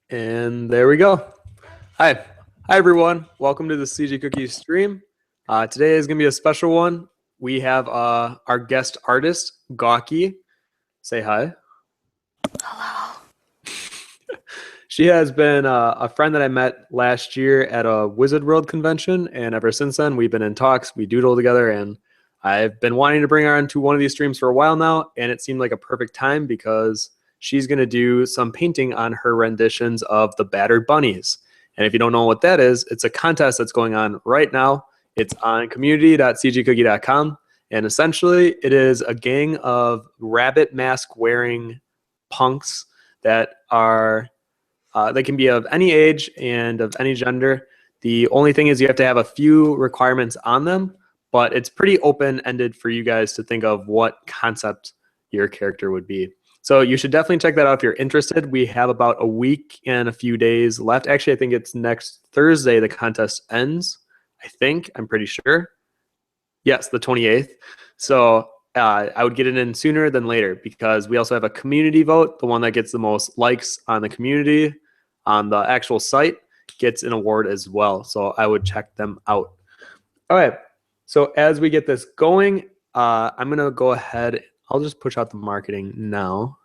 And there we go. Hi everyone. Welcome to the CG Cookie stream. Today is going to be a special one. We have our guest artist, Gawki. Say hi. Hello. She has been a friend that I met last year at a Wizard World convention, and ever since then, we've been in talks. We doodle together, and I've been wanting to bring her onto one of these streams for a while now, and it seemed like a perfect time because she's going to do some painting on her renditions of the Battered Bunnies. And if you don't know what that is, it's a contest that's going on right now. It's on community.cgcookie.com, and essentially it is a gang of rabbit mask wearing punks that are they can be of any age and of any gender. The only thing is you have to have a few requirements on them, but it's pretty open-ended for you guys to think of what concept your character would be. So you should definitely check that out if you're interested. We have about a week and a few days left. Actually, I think it's next Thursday the contest ends. I'm pretty sure. Yes, the 28th. So I would get it in sooner than later because we also have a community vote. The one that gets the most likes on the community on the actual site gets an award as well. So I would check them out. All right. So as we get this going, I'm going to go ahead. I'll just push out the marketing now.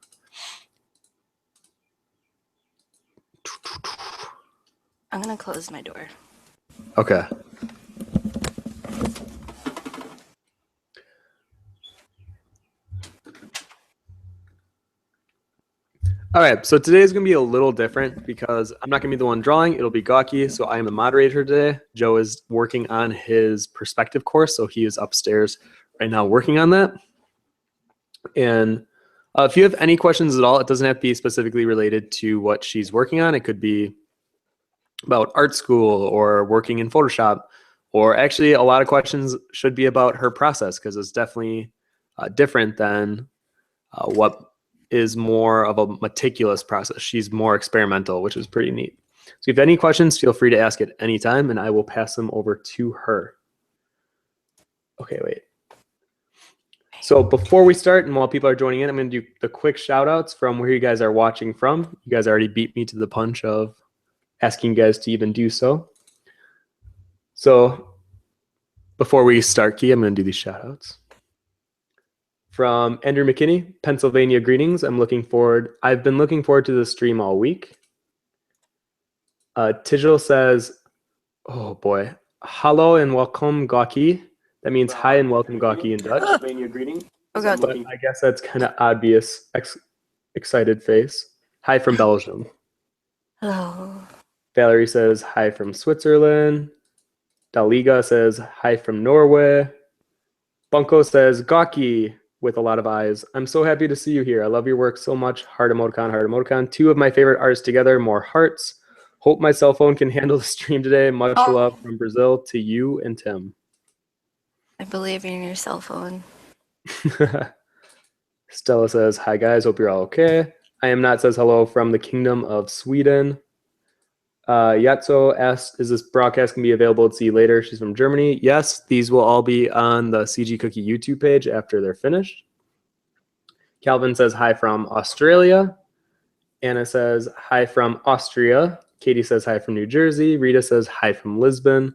I'm going to close my door. Okay. All right, so today is going to be a little different because I'm not going to be the one drawing. It'll be Gawki, so I am the moderator today. Joe is working on his perspective course, so he is upstairs right now working on that. And if you have any questions at all, it doesn't have to be specifically related to what she's working on. It could be about art school or working in Photoshop, or actually a lot of questions should be about her process because it's definitely different than what is more of a meticulous process. She's more experimental, which is pretty neat. So if you have any questions, feel free to ask at any time, and I will pass them over to her. Okay, wait. So before we start, and while people are joining in, I'm going to do the quick shout-outs from where you guys are watching from. You guys already beat me to the punch of asking you guys to even do so. So before we start, Key, I'm going to do these shout-outs. From Andrew McKinney, Pennsylvania greetings. I've been looking forward to the stream all week. Tigil says, oh boy, hello and welcome Gawki. That means hi and welcome Gawki in Dutch. Pennsylvania greetings. Oh God. But I guess that's kind of obvious, excited face. Hi from Belgium. Hello. Valerie says hi from Switzerland. Daliga says hi from Norway. Bunko says Gawki with a lot of eyes. I'm so happy to see you here. I love your work so much. Heart emoticon, heart emoticon. Two of my favorite artists together, more hearts. Hope my cell phone can handle the stream today. Much love from Brazil to you and Tim. I believe in your cell phone. Stella says, hi guys, hope you're all okay. I am not says hello from the Kingdom of Sweden. Yatso asked, is this broadcast going to be available to see later? She's from Germany. Yes, these will all be on the CG Cookie YouTube page after they're finished. Calvin says hi from Australia. Anna says hi from Austria. Katie says hi from New Jersey. Rita says hi from Lisbon.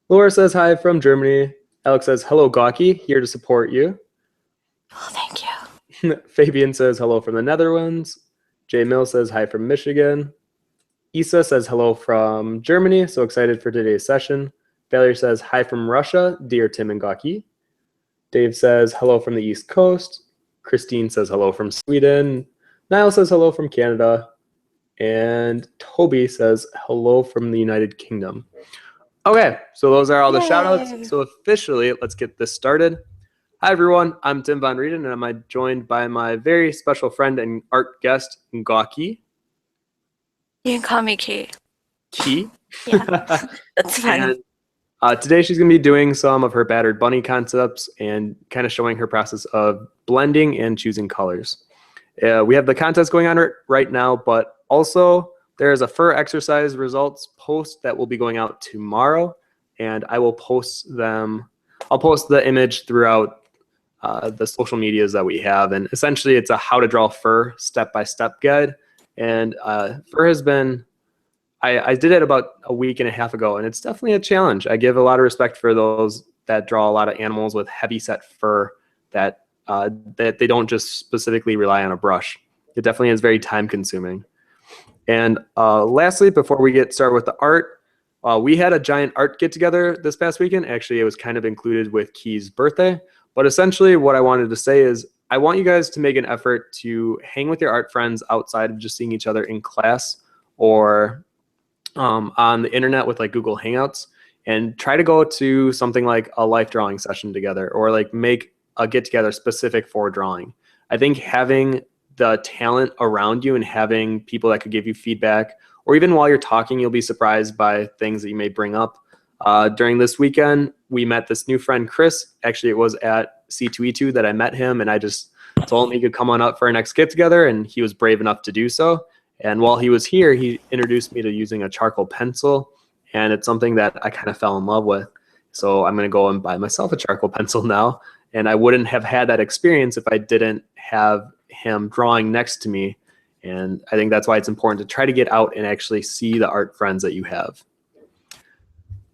Laura says hi from Germany. Alex says, hello, Gawki, here to support you. Oh, thank you. Fabian says hello from the Netherlands. Jay Mill says hi from Michigan. Isa says hello from Germany, so excited for today's session. Valerie says hi from Russia, dear Tim and Gawki. Dave says hello from the East Coast. Christine says hello from Sweden. Niall says hello from Canada. And Toby says hello from the United Kingdom. Okay, so those are all the shout-outs. So officially, let's get this started. Hi, everyone. I'm Tim von Rueden, and I'm joined by my very special friend and art guest, Gawki. You can call me Key. Key? Yeah, that's fine. And, today she's going to be doing some of her Battered Bunny concepts and kind of showing her process of blending and choosing colors. We have the contest going on right now, but also there is a fur exercise results post that will be going out tomorrow, and I will post them. I'll post the image throughout the social medias that we have, and essentially it's a how to draw fur step-by-step guide. And fur has been, I did it about a week and a half ago, and it's definitely a challenge. I give a lot of respect for those that draw a lot of animals with heavy set fur that that they don't just specifically rely on a brush. It definitely is very time consuming. And lastly, before we get started with the art, we had a giant art get together this past weekend. Actually, it was kind of included with Key's birthday. But essentially, what I wanted to say is I want you guys to make an effort to hang with your art friends outside of just seeing each other in class or on the internet with like Google Hangouts, and try to go to something like a life drawing session together, or like make a get together specific for drawing. I think having the talent around you and having people that could give you feedback, or even while you're talking, you'll be surprised by things that you may bring up. During this weekend, we met this new friend, Chris. Actually, it was at C2E2 that I met him, and I just told him he could come on up for our next get together, and he was brave enough to do so. And while he was here, he introduced me to using a charcoal pencil, and it's something that I kind of fell in love with. So I'm going to go and buy myself a charcoal pencil now, and I wouldn't have had that experience if I didn't have him drawing next to me. And I think that's why it's important to try to get out and actually see the art friends that you have.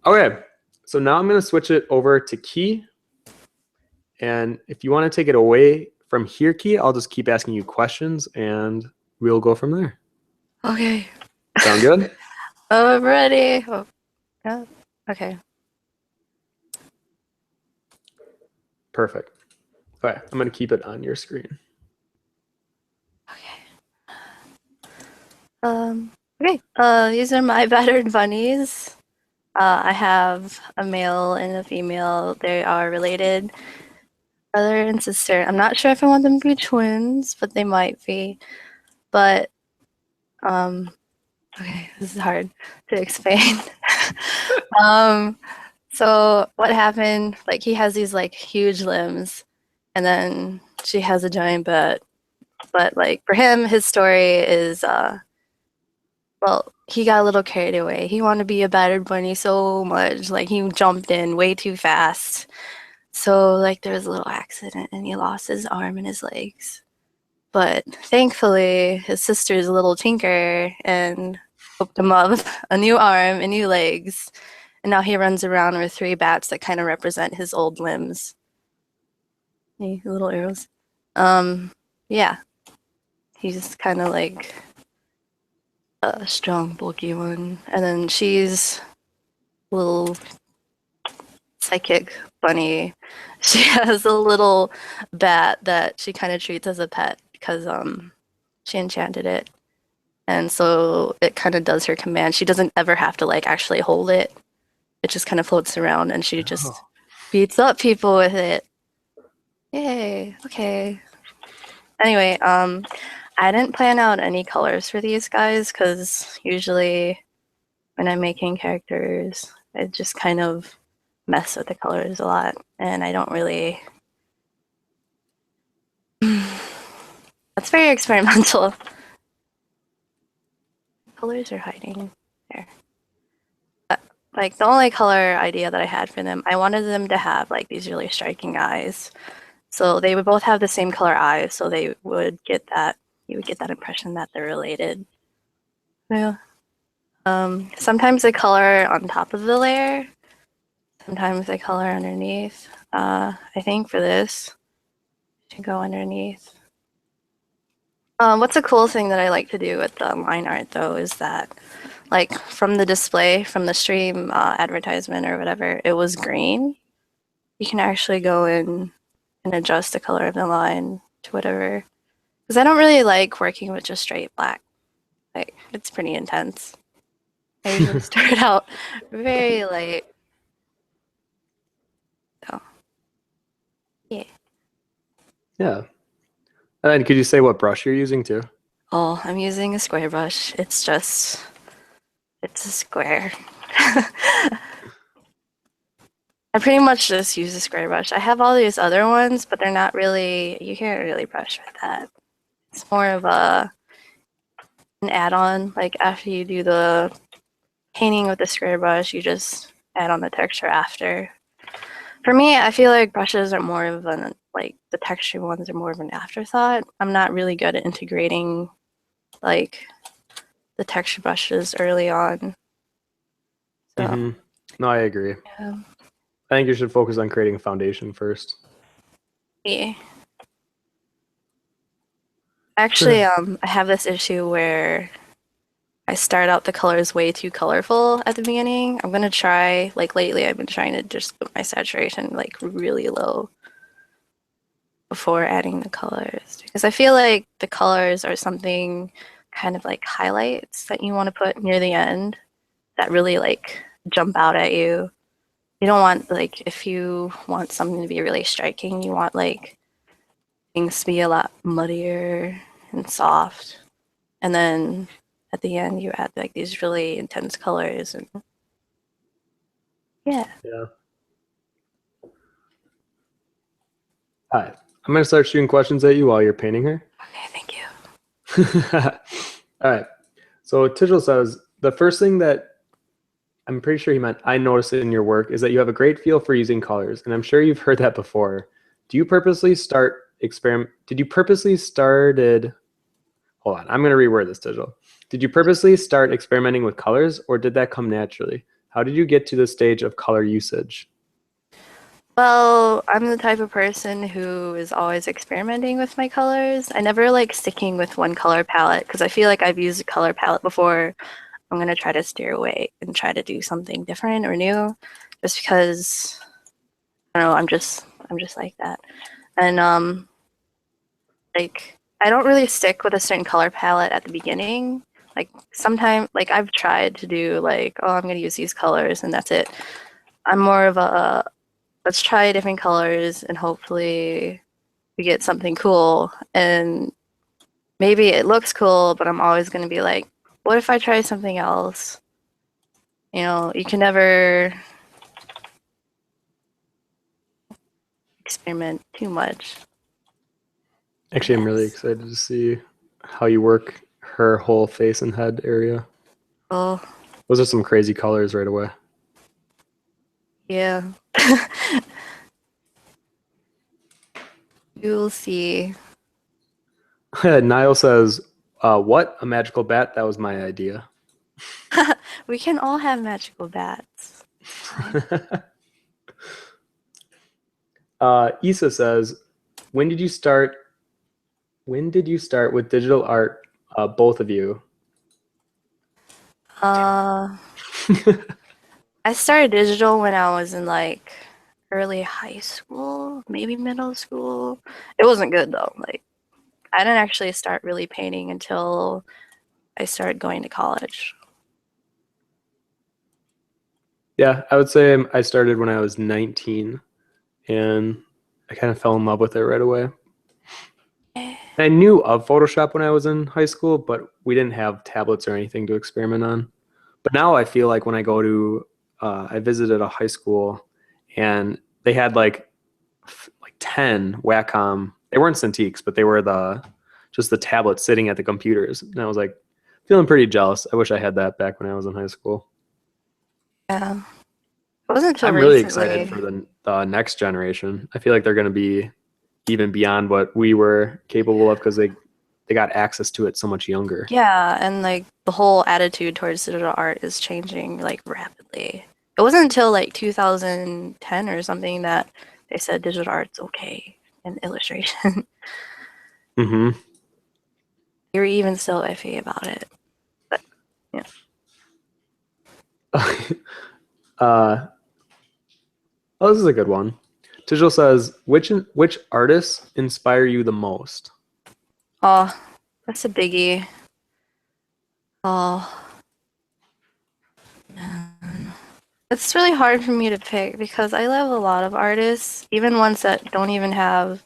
Okay, so now I'm going to switch it over to Key. And if you want to take it away from here, Key, I'll just keep asking you questions, and we'll go from there. Okay. Sound good? I'm ready. Oh, yeah. Okay. Perfect. Okay, I'm going to keep it on your screen. Okay. These are my battered bunnies. I have a male and a female. They are related, brother and sister. I'm not sure if I want them to be twins, but they might be. But okay, this is hard to explain. So what happened? Like he has these like huge limbs, and then she has a giant butt. But like for him, his story is well, he got a little carried away. He wanted to be a battered bunny so much, like he jumped in way too fast. So like there was a little accident, and he lost his arm and his legs. But thankfully, his sister's a little tinker and hooked him up a new arm and new legs. And now he runs around with 3 bats that kind of represent his old limbs. Hey, little arrows. Yeah. He's kind of like a strong, bulky one. And then she's a little psychic bunny. She has a little bat that she kind of treats as a pet because she enchanted it. And so it kind of does her command. She doesn't ever have to like actually hold it. It just kind of floats around, and she just beats up people with it. Yay. Okay. Anyway, I didn't plan out any colors for these guys because usually when I'm making characters, I just kind of mess with the colors a lot, and I don't really. That's very experimental. Colors are hiding there. Like the only color idea that I had for them, I wanted them to have like these really striking eyes. So they would both have the same color eyes, so they would get that, you would get that impression that they're related. Yeah. Sometimes they color on top of the layer. Sometimes they color underneath. I think for this, I should go underneath. What's a cool thing that I like to do with the line art though is that like from the display, from the stream advertisement or whatever, it was green. You can actually go in and adjust the color of the line to whatever. Because I don't really like working with just straight black. Like, it's pretty intense. I usually start out very light. So, yeah. Yeah. And then could you say what brush you're using too? Oh, I'm using a square brush. It's a square. I pretty much just use a square brush. I have all these other ones, but they're not really, you can't really brush with that. It's more of an add-on. Like after you do the painting with the square brush, you just add on the texture after. For me, I feel like brushes are more of an, like the texture ones are more of an afterthought. I'm not really good at integrating like the texture brushes early on. So No, I agree. yeah. I think you should focus on creating a foundation first. Yeah. Actually, I have this issue where I start out the colors way too colorful at the beginning. I'm gonna try, like lately, I've been trying to just put my saturation like really low before adding the colors because I feel like the colors are something kind of like highlights that you want to put near the end that really like jump out at you. You don't want like if you want something to be really striking, you want like things to be a lot muddier and soft. And then at the end you add like these really intense colors and yeah. Yeah. Hi. I'm gonna start shooting questions at you while you're painting her. Okay, thank you. All right. So Tigel says the first thing that I'm pretty sure he meant I noticed it in your work is that you have a great feel for using colors, and I'm sure you've heard that before. Do you purposely start experiment? Did you purposely started? Hold on, I'm gonna reword this, Tigel. Did you purposely start experimenting with colors, or did that come naturally? How did you get to the stage of color usage? Well, I'm the type of person who is always experimenting with my colors. I never like sticking with one color palette because I feel like I've used a color palette before. I'm gonna try to steer away and try to do something different or new, just because I don't know. I'm just like that, and like I don't really stick with a certain color palette at the beginning. Like sometimes, like I've tried to do like, oh, I'm gonna use these colors and that's it. I'm more of a let's try different colors and hopefully we get something cool. And maybe it looks cool, but I'm always gonna be like, what if I try something else? You know, you can never experiment too much. Actually, I'm really excited to see how you work her whole face and head area. Oh, Those are some crazy colors right away. yeah. You'll see. Niall says, what? A magical bat? That was my idea. We can all have magical bats. Issa says, when did you start with digital art, both of you? Uh, I started digital when I was in like early high school, maybe middle school. It wasn't good though. Like I didn't actually start really painting until I started going to college. Yeah, I would say I started when I was 19, and I kind of fell in love with it right away. I knew of Photoshop when I was in high school, but we didn't have tablets or anything to experiment on. But now I feel like when I go to, I visited a high school, and they had like 10 Wacom. They weren't Cintiqs, but they were just the tablets sitting at the computers. And I was like feeling pretty jealous. I wish I had that back when I was in high school. Yeah. It wasn't until I'm really excited recently. for the next generation. I feel like they're going to be even beyond what we were capable of because they got access to it so much younger. Yeah, and like the whole attitude towards digital art is changing like rapidly. It wasn't until like 2010 or something that they said digital art's okay in illustration. Hmm. You were even still iffy about it. But yeah. uh, oh, this is a good one. Tijal says, which artists inspire you the most? Oh, that's a biggie. Oh, man. It's really hard for me to pick because I love a lot of artists, even ones that don't even have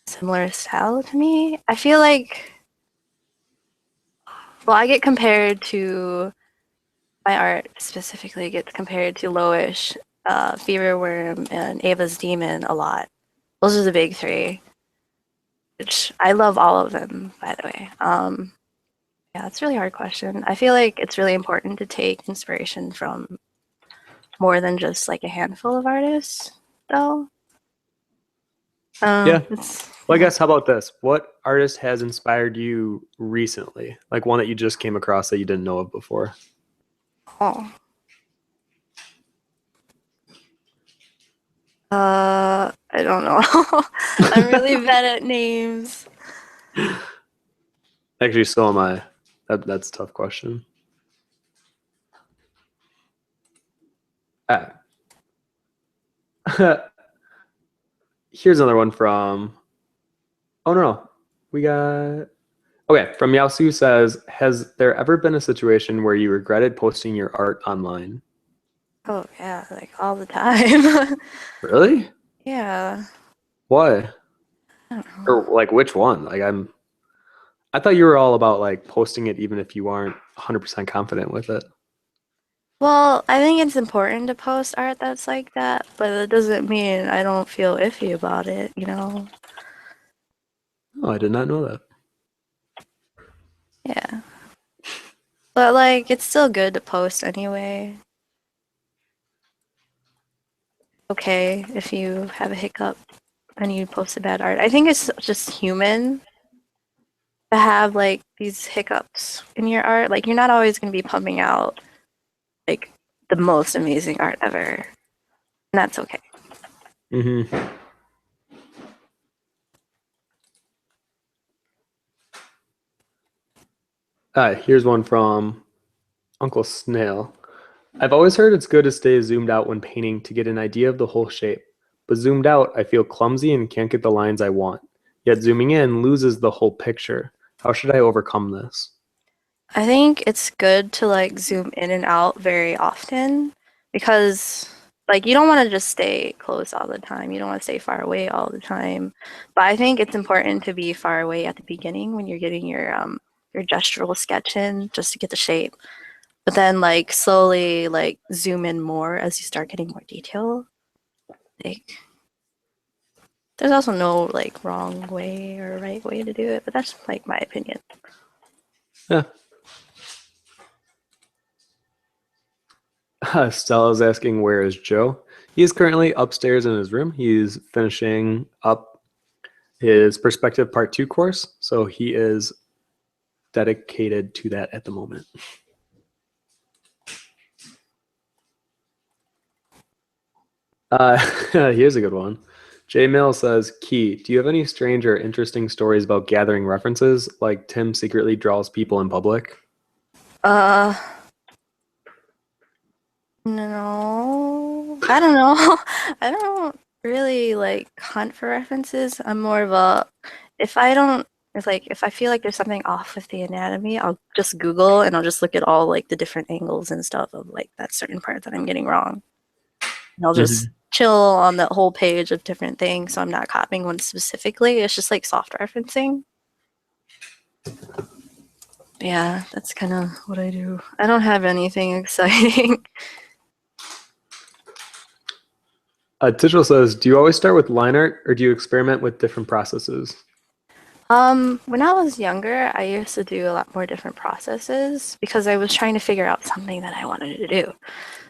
similar style to me. I feel like, well, I get compared to my art specifically gets compared to Loish, Fever Worm, and Ava's Demon a lot. Those are the big three, which I love all of them, by the way. Yeah, that's a really hard question. I feel like it's really important to take inspiration from more than just like a handful of artists, though. Yeah. It's Well, I yeah. guess how about this? What artist has inspired you recently? Like one that you just came across that you didn't know of before? Oh. I don't know. I'm really bad at names. Actually, so am I. That's a tough question. Ah. Here's another one from. Oh no, we got. Okay, from Yaosu says, has there ever been a situation where you regretted posting your art online? Oh yeah, like all the time. Really? Yeah. Why? I don't know. Or like which one? I thought you were all about like posting it even if you aren't 100% confident with it. Well, I think it's important to post art that's like that, but it doesn't mean I don't feel iffy about it, you know? Oh, I did not know that. Yeah. But like, it's still good to post anyway. Okay, if you have a hiccup and you post a bad art. I think it's just human to have like these hiccups in your art. Like, you're not always going to be pumping out like the most amazing art ever. And that's okay. Mm-hmm. Here's one from Uncle Snail. I've always heard it's good to stay zoomed out when painting to get an idea of the whole shape. But zoomed out, I feel clumsy and can't get the lines I want. Yet zooming in loses the whole picture. How should I overcome this? I think it's good to like zoom in and out very often because like you don't want to just stay close all the time. You don't want to stay far away all the time. But I think it's important to be far away at the beginning when you're getting your gestural sketch in just to get the shape. But then like slowly like zoom in more as you start getting more detail. Like there's also no like wrong way or right way to do it, but that's like my opinion. Yeah. Stella's asking, where is Joe? He is currently upstairs in his room. He's finishing up his Perspective Part 2 course. So he is dedicated to that at the moment. Here's a good one. J Mill says, Key, do you have any strange or interesting stories about gathering references, like Tim secretly draws people in public? Uh No, I don't know. I don't really like hunt for references. I'm more of a if I don't if I feel like there's something off with the anatomy, I'll just Google and I'll just look at all like the different angles and stuff of like that certain part that I'm getting wrong. And I'll just Mm-hmm. chill on the whole page of different things, so I'm not copying one specifically. It's just like soft referencing. Yeah, that's kind of what I do. I don't have anything exciting. Tichel says, do you always start with line art or do you experiment with different processes? When I was younger, I used to do a lot more different processes because I was trying to figure out something that I wanted to do.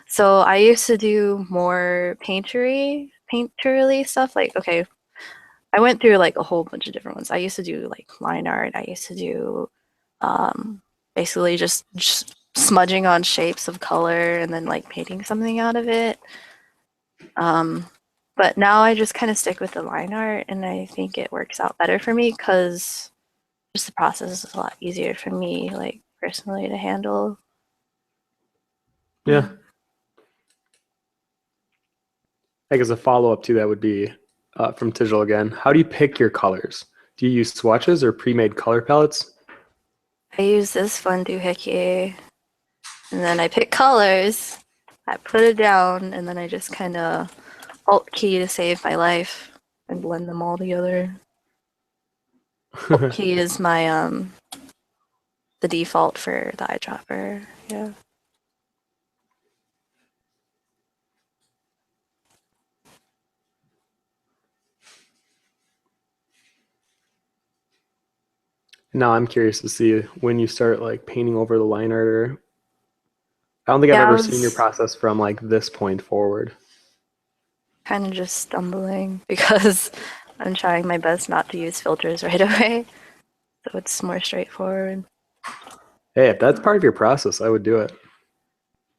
So I used to do more painterly stuff. Like, okay, I went through like a whole bunch of different ones. I used to do like line art. I used to do um, basically just smudging on shapes of color and then like painting something out of it. Um, but now I just kind of stick with the line art, and I think it works out better for me because just the process is a lot easier for me, like personally, to handle. Yeah. Yeah. I guess a follow up to that would be from Tijol again. How do you pick your colors? Do you use swatches or pre made color palettes? I use this fun doohickey, and then I pick colors. I put it down, and then I just kind of alt key to save my life and blend them all together. Alt key is my the default for the eyedropper. Yeah. Now I'm curious to see when you start like painting over the line art. Or I don't think I've Yeah, I ever seen your was process from like this point forward. kind of just stumbling because I'm trying my best not to use filters right away, so it's more straightforward. Hey, if that's part of your process, I would do it.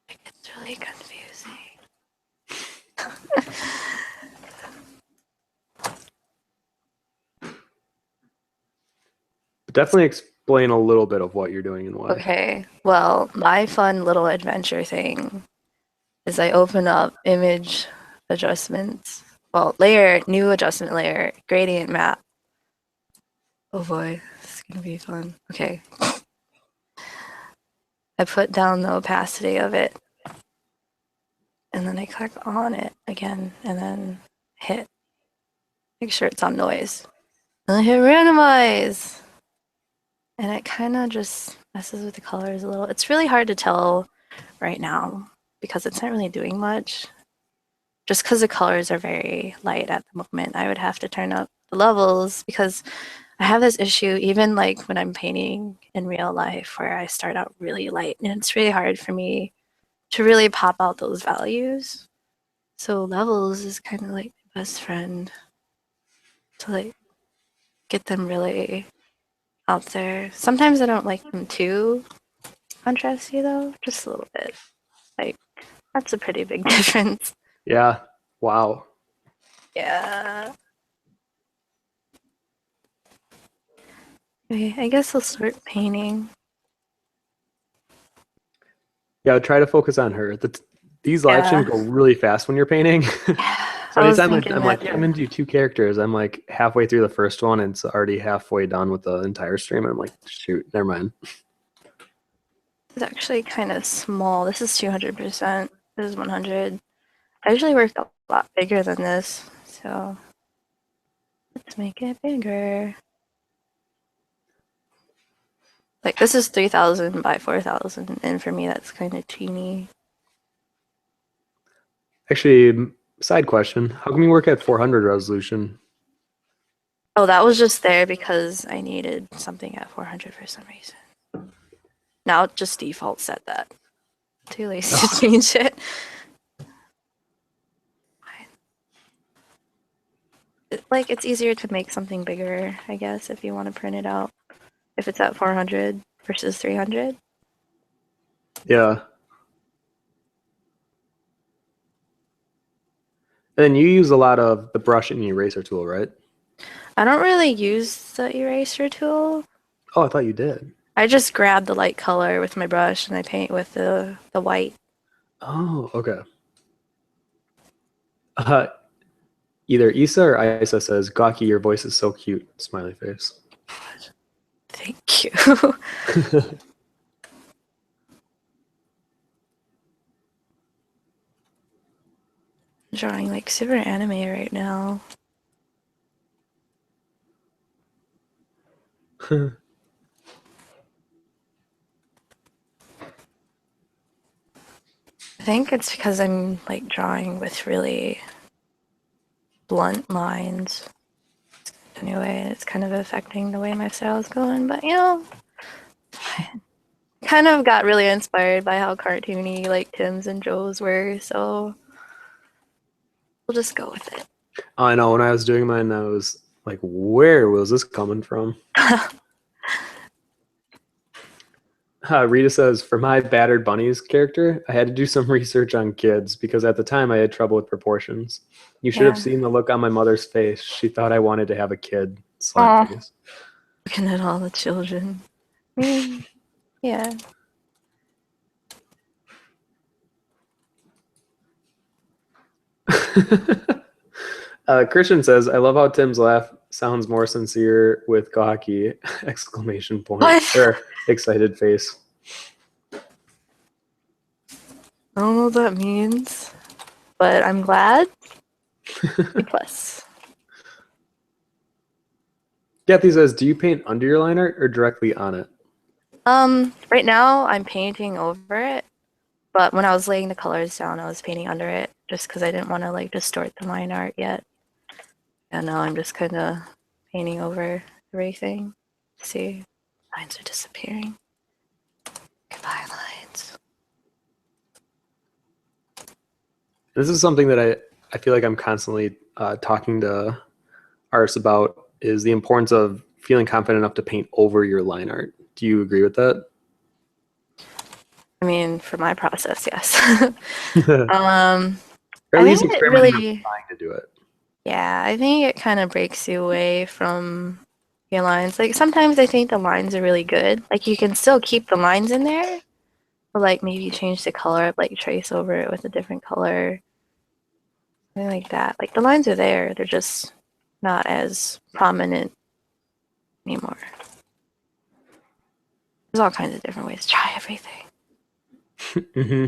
It's really confusing. Definitely explain a little bit of what you're doing and why. Okay, well, my fun little adventure thing is I open up image adjustments. Well, layer, new adjustment layer, gradient map. Oh boy, this is gonna be fun. Okay. I put down the opacity of it, and then I click on it again, and then hit. Make sure it's on noise. And I hit randomize! And it kind of just messes with the colors a little. It's really hard to tell right now because it's not really doing much. Just because the colors are very light at the moment, I would have to turn up the levels because I have this issue even like when I'm painting in real life where I start out really light and it's really hard for me to really pop out those values. So levels is kind of like my best friend to like get them really out there. Sometimes I don't like them too contrasty though, just a little bit. Like that's a pretty big difference. Yeah. Wow. Yeah. Okay, I guess I'll start painting. Yeah, try to focus on her. These live streams go really fast when you're painting. So I was anytime thinking I'm that like, yeah, I'm gonna do 2 characters, I'm like halfway through the first one and it's already halfway done with the entire stream. And I'm like, shoot, never mind. It's actually kind of small. This is 200%. This is 100. I usually work a lot bigger than this, so let's make it bigger. Like this is 3,000 by 4,000, and for me that's kind of teeny. Actually, side question: how come you work at 400 resolution? Oh, that was just there because I needed something at 400 for some reason. Now it just default set that. Too lazy to change it. Like it's easier to make something bigger, I guess, if you want to print it out. If it's at 400 versus 300. Yeah. And then you use a lot of the brush and eraser tool, right? I don't really use the eraser tool. Oh, I thought you did. I just grab the light color with my brush and I paint with the white. Oh, okay. Either Issa or Isa says, Gawki, your voice is so cute. Smiley face. Thank you. I'm drawing like super anime right now. I think it's because I'm like drawing with really blunt lines. Anyway, it's kind of affecting the way my style is going, but you know, kind of got really inspired by how cartoony like Tim's and Joe's were, so we'll just go with it. I know when I was doing mine, I was like, where was this coming from? Rita says, for my battered bunnies character, I had to do some research on kids because at the time I had trouble with proportions. You should have seen the look on my mother's face. She thought I wanted to have a kid. Slime face. Looking at all the children. Yeah. Christian says, I love how Tim's laugh sounds more sincere with Gawki! Exclamation point. What? Or excited face. I don't know what that means, but I'm glad. Plus. Kathy says, do you paint under your line art or directly on it? Right now I'm painting over it, but when I was laying the colors down, I was painting under it just because I didn't want to like distort the line art yet. And now I'm just kind of painting over everything. See, lines are disappearing. Goodbye, lines. This is something that I feel like I'm constantly talking to artists about is the importance of feeling confident enough to paint over your line art. Do you agree with that? I mean, for my process, yes. Or at I think least it experimenting with really, trying to do it. yeah, I think it kind of breaks you away from your lines. Like sometimes I think the lines are really good. Like you can still keep the lines in there, but like maybe change the color, like trace over it with a different color, something like that. Like the lines are there, they're just not as prominent anymore. There's all kinds of different ways to try everything. Hmm.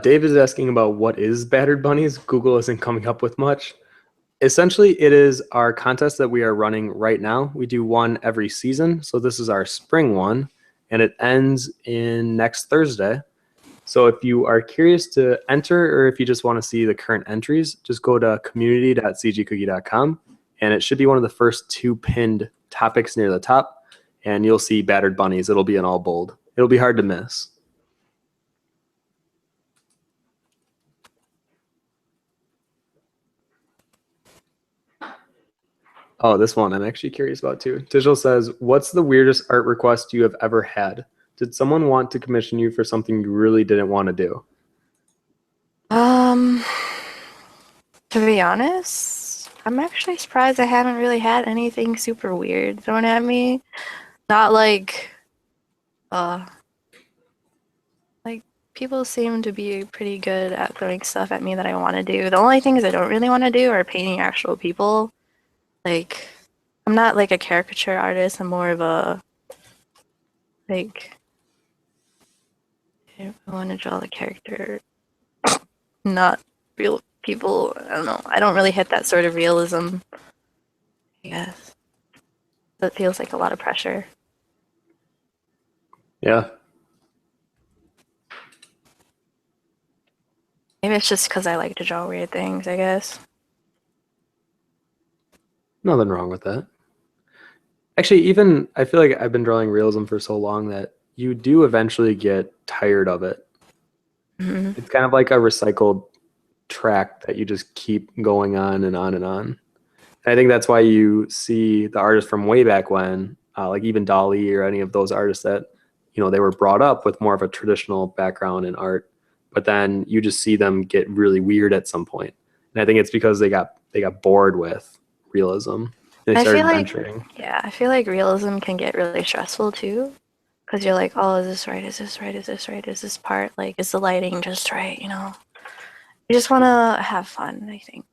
Dave is asking about what is Battered Bunnies. Google isn't coming up with much. Essentially, it is our contest that we are running right now. We do one every season. So this is our spring one, and it ends in next Thursday. So if you are curious to enter, or if you just want to see the current entries, just go to community.cgcookie.com, and it should be one of the first two pinned topics near the top, and you'll see Battered Bunnies. It'll be in all bold. It'll be hard to miss. Oh, this one I'm actually curious about too. Tijal says, what's the weirdest art request you have ever had? Did someone want to commission you for something you really didn't want to do? To be honest, I'm actually surprised I haven't really had anything super weird thrown at me. Not like, like people seem to be pretty good at throwing stuff at me that I want to do. The only things I don't really want to do are painting actual people. Like, I'm not like a caricature artist. I'm more of a, like, I want to draw the character, not real people. I don't know. I don't really hit that sort of realism, I guess. That feels like a lot of pressure. Yeah, Maybe it's just because I like to draw weird things, I guess. nothing wrong with that. Actually, even I feel like I've been drawing realism for so long that you do eventually get tired of it. Mm-hmm. It's kind of like a recycled track that you just keep going on and on and on. And I think that's why you see the artists from way back when, like even Dali or any of those artists that, they were brought up with more of a traditional background in art, but then you just see them get really weird at some point. And I think it's because they got bored with realism and they I feel started like, venturing. yeah, I feel like realism can get really stressful too. Because you're like, oh, is this right? Is this right? Is this right? Is this part, like, is the lighting just right? You know? You just want to have fun, I think.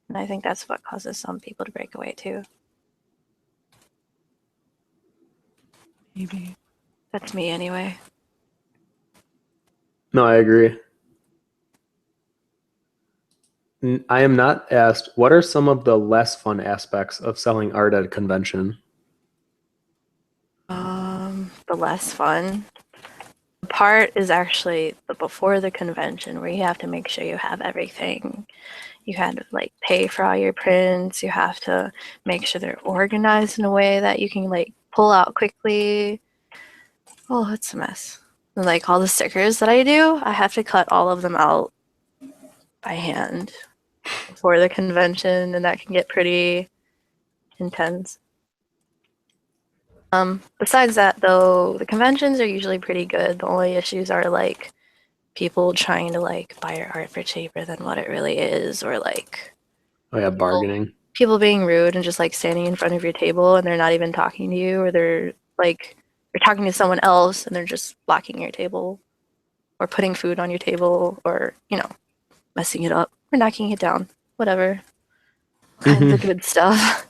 And I think that's what causes some people to break away too. Maybe. That's me anyway. No, I agree. I am not asked, what are some of the less fun aspects of selling art at a convention? The less fun part is actually the before the convention where you have to make sure you have everything. You had to like pay for all your prints. You have to make sure they're organized in a way that you can like pull out quickly. Oh, it's a mess. And, like all the stickers that I do, I have to cut all of them out by hand before the convention, and that can get pretty intense. Besides that, though, the conventions are usually pretty good. The only issues are like people trying to like buy your art for cheaper than what it really is, or like Oh yeah, people bargaining. people being rude and just like standing in front of your table and they're not even talking to you, or they're talking to someone else and they're just blocking your table or putting food on your table or messing it up or knocking it down, whatever. All kinds of Hmm. good stuff.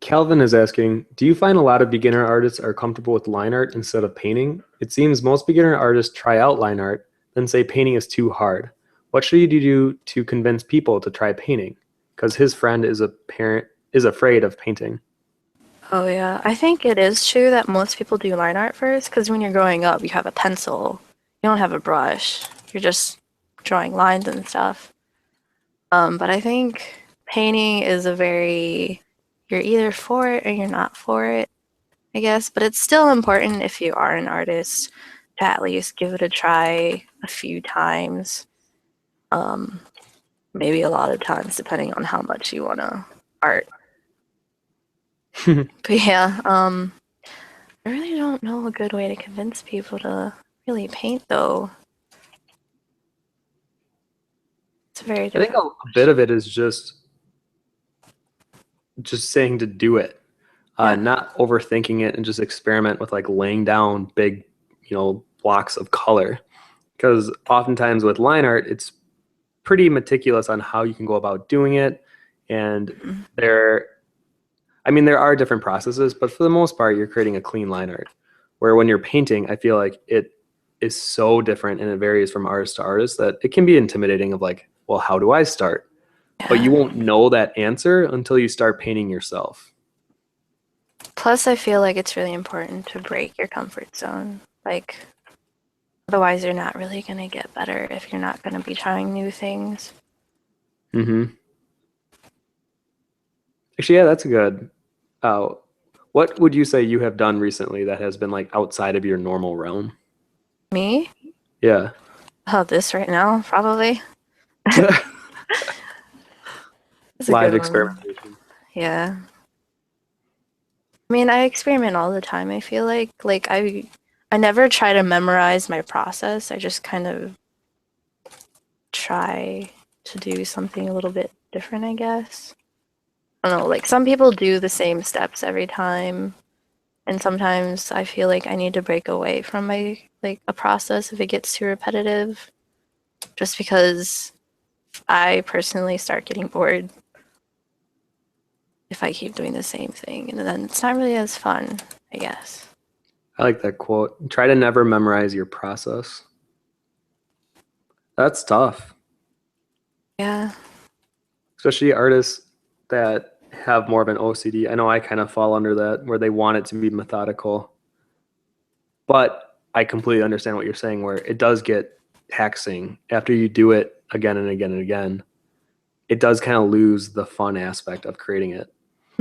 Calvin is asking, do you find a lot of beginner artists are comfortable with line art instead of painting? It seems most beginner artists try out line art, then say painting is too hard. What should you do to convince people to try painting? Because his friend is afraid of painting. Oh yeah, I think it is true that most people do line art first because when you're growing up, you have a pencil, you don't have a brush, you're just drawing lines and stuff. But I think painting is you're either for it or you're not for it. I guess, but it's still important if you are an artist to at least give it a try a few times. Maybe a lot of times, depending on how much you want to art. But yeah, I really don't know a good way to convince people to really paint, though. It's a very I think difficult a bit of it is just saying to do it, Yeah. not overthinking it, and just experiment with like laying down big, blocks of color. Because oftentimes with line art, it's pretty meticulous on how you can go about doing it, and there are different processes, but for the most part, you're creating a clean line art. Where when you're painting, I feel like it is so different and it varies from artist to artist that it can be intimidating of like, well, how do I start? But you won't know that answer until you start painting yourself. Plus, I feel like it's really important to break your comfort zone. Like, otherwise, you're not really going to get better if you're not going to be trying new things. Mm-hmm. Actually, yeah, that's a good. What would you say you have done recently that has been like outside of your normal realm? Me? Yeah. Oh, this right now, probably. It's a Live good one. experimentation. Yeah. I mean, I experiment all the time, I feel like. Like, I never try to memorize my process. I just kind of try to do something a little bit different, I guess. I don't know, like some people do the same steps every time, and sometimes I feel like I need to break away from my like a process if it gets too repetitive, just because I personally start getting bored if I keep doing the same thing, and then it's not really as fun, I guess. I like that quote. Try to never memorize your process. That's tough, Yeah. especially artists that have more of an OCD. I know I kind of fall under that where they want it to be methodical. But I completely understand what you're saying where it does get taxing after you do it again and again and again. It does kind of lose the fun aspect of creating it.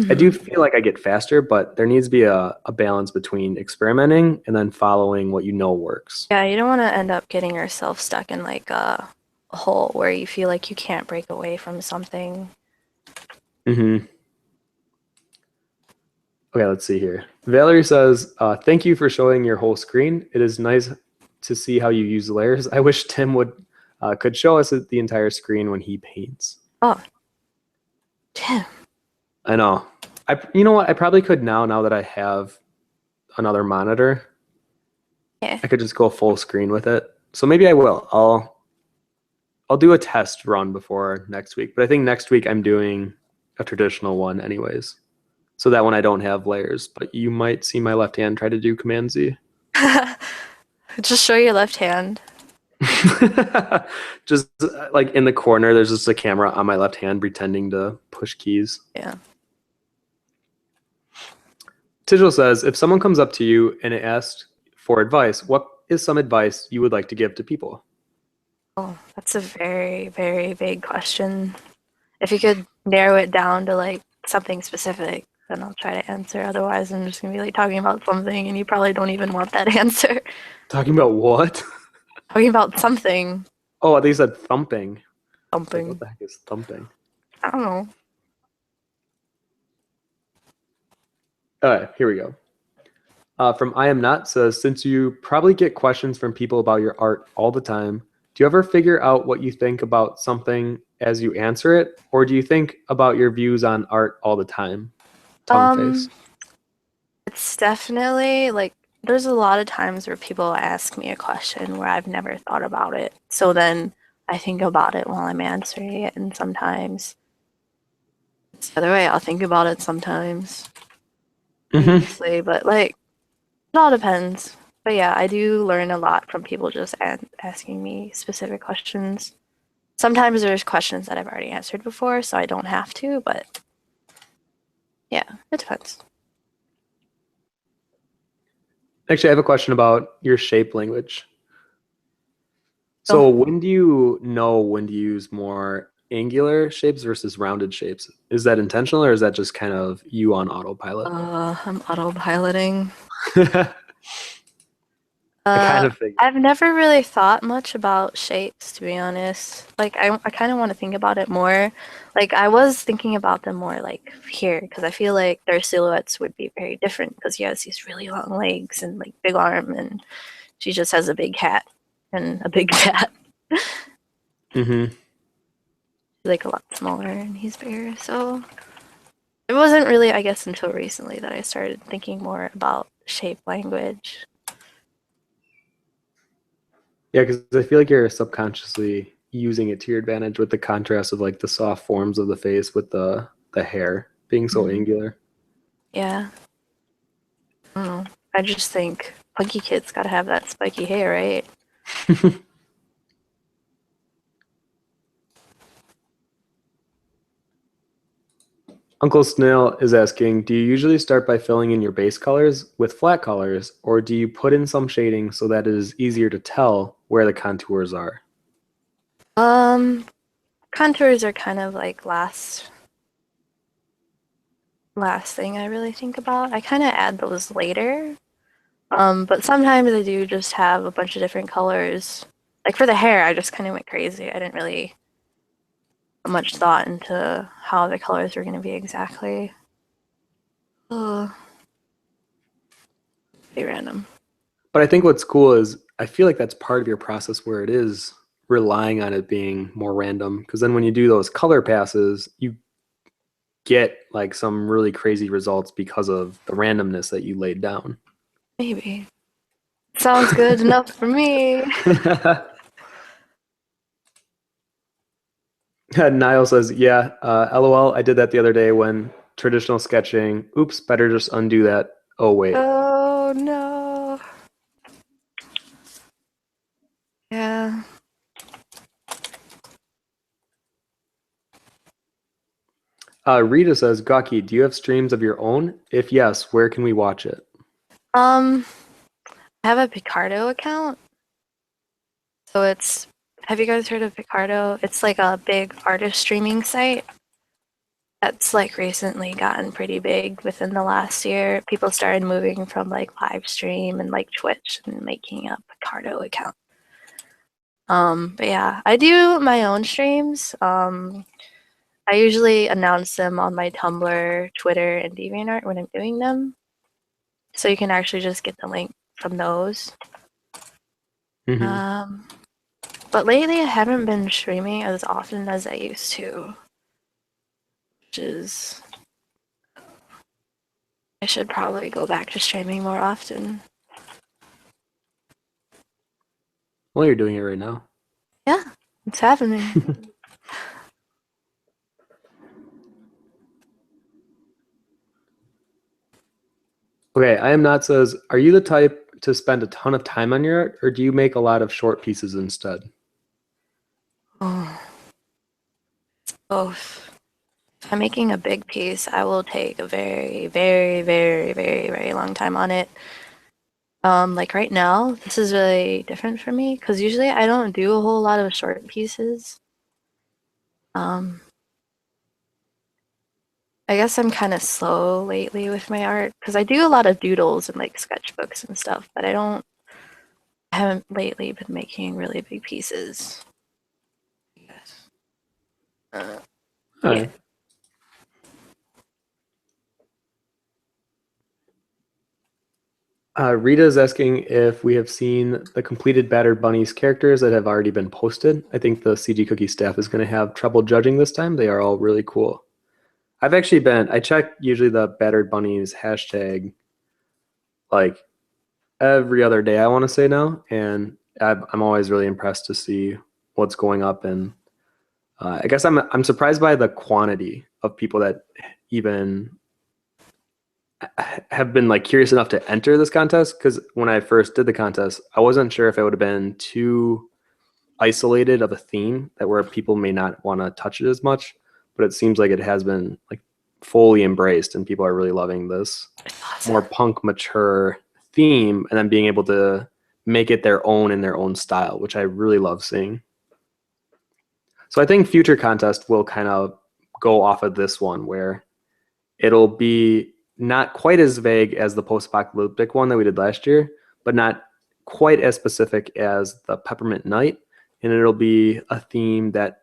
I do feel like I get faster, but there needs to be a balance between experimenting and then following what you know works. Yeah, you don't want to end up getting yourself stuck in like a hole where you feel like you can't break away from something. Mm-hmm. Okay, let's see here. Valerie says, thank you for showing your whole screen. It is nice to see how you use layers. I wish Tim could show us the entire screen when he paints. Oh, damn. I know. You know what? I probably could now that I have another monitor. Yeah. I could just go full screen with it. So maybe I will. I'll do a test run before next week. But I think next week I'm doing a traditional one anyways. So that one I don't have layers. But you might see my left hand try to do Command Z. Just show your left hand. Just like in the corner, there's just a camera on my left hand pretending to push keys. Yeah. Tigil says, if someone comes up to you and asks for advice, what is some advice you would like to give to people? Oh, that's a very, very big question. If you could narrow it down to like something specific, then I'll try to answer. Otherwise, I'm just gonna be like talking about something, and you probably don't even want that answer. Talking about what? Talking about something, Oh, I think you said thumping. It's like, what something. the heck is thumping? I don't know. All right, here we go. From I Am Not says, since you probably get questions from people about your art all the time, do you ever figure out what you think about something as you answer it? Or do you think about your views on art all the time? Tongue face. It's definitely like there's a lot of times where people ask me a question where I've never thought about it. So then I think about it while I'm answering it, and sometimes it's the other way. I'll think about it sometimes, obviously, but like it all depends. But yeah, I do learn a lot from people just asking me specific questions. Sometimes there's questions that I've already answered before, so I don't have to, but yeah, it depends. Actually, I have a question about your shape language. So So when do you know when to use more angular shapes versus rounded shapes. Is that intentional or is that just kind of you on autopilot? I'm autopiloting. I kind of figured. I've never really thought much about shapes, to be honest. Like, I kind of want to think about it more. Like, I was thinking about them more, like, here, because I feel like their silhouettes would be very different, because he has these really long legs and, like, big arm, and she just has a big hat and a big bat. Mm-hmm. Like, a lot smaller, and he's bigger, so... It wasn't really, I guess, until recently that I started thinking more about shape language. Yeah, because I feel like you're subconsciously using it to your advantage with the contrast of like the soft forms of the face with the hair being so angular. Yeah. I don't know. I just think Punky Kid's gotta have that spiky hair, right? Uncle Snail is asking, do you usually start by filling in your base colors with flat colors, or do you put in some shading so that it is easier to tell where the contours are? Contours are kind of like last thing I really think about. I kind of add those later. But sometimes I do just have a bunch of different colors. Like for the hair, I just kind of went crazy. I didn't really put much thought into how the colors were going to be exactly. Be random. But I think what's cool is I feel like that's part of your process where it is relying on it being more random. Because then when you do those color passes, you get like some really crazy results because of the randomness that you laid down. Maybe. Sounds good enough for me. Niall says, yeah, LOL, I did that the other day when traditional sketching. Oops, better just undo that. Oh, wait. Oh no. Yeah. Rita says, Gawki, do you have streams of your own? If yes, where can we watch it? I have a Picardo account. So it's, have you guys heard of Picardo? It's like a big artist streaming site that's like recently gotten pretty big within the last year. People started moving from like live stream and like Twitch and making a Picardo account. But yeah, I do my own streams. I usually announce them on my Tumblr, Twitter, and DeviantArt when I'm doing them. So you can actually just get the link from those. Mm-hmm. But lately I haven't been streaming as often as I used to, which is, I should probably go back to streaming more often. Well, you're doing it right now. Yeah, it's happening. Okay, I am not says, are you the type to spend a ton of time on your art, or do you make a lot of short pieces instead? Oh, both. If I'm making a big piece, I will take a very, very, very, very, very long time on it. Like right now, this is really different for me because usually I don't do a whole lot of short pieces. I guess I'm kind of slow lately with my art because I do a lot of doodles and like sketchbooks and stuff, but I haven't lately been making really big pieces. Yes. All Yeah. right. Rita is asking if we have seen the completed Battered Bunnies characters that have already been posted. I think the CG Cookie staff is going to have trouble judging this time. They are all really cool. I've actually I check usually the Battered Bunnies hashtag like every other day, I want to say now. And I'm always really impressed to see what's going up. And I guess I'm surprised by the quantity of people that even have been like curious enough to enter this contest, because when I first did the contest, I wasn't sure if it would have been too isolated of a theme that where people may not want to touch it as much, but it seems like it has been like fully embraced and people are really loving this more punk mature theme and then being able to make it their own in their own style, which I really love seeing. So I think future contests will kind of go off of this one where it'll be not quite as vague as the post-apocalyptic one that we did last year, but not quite as specific as the Peppermint Night. And it'll be a theme that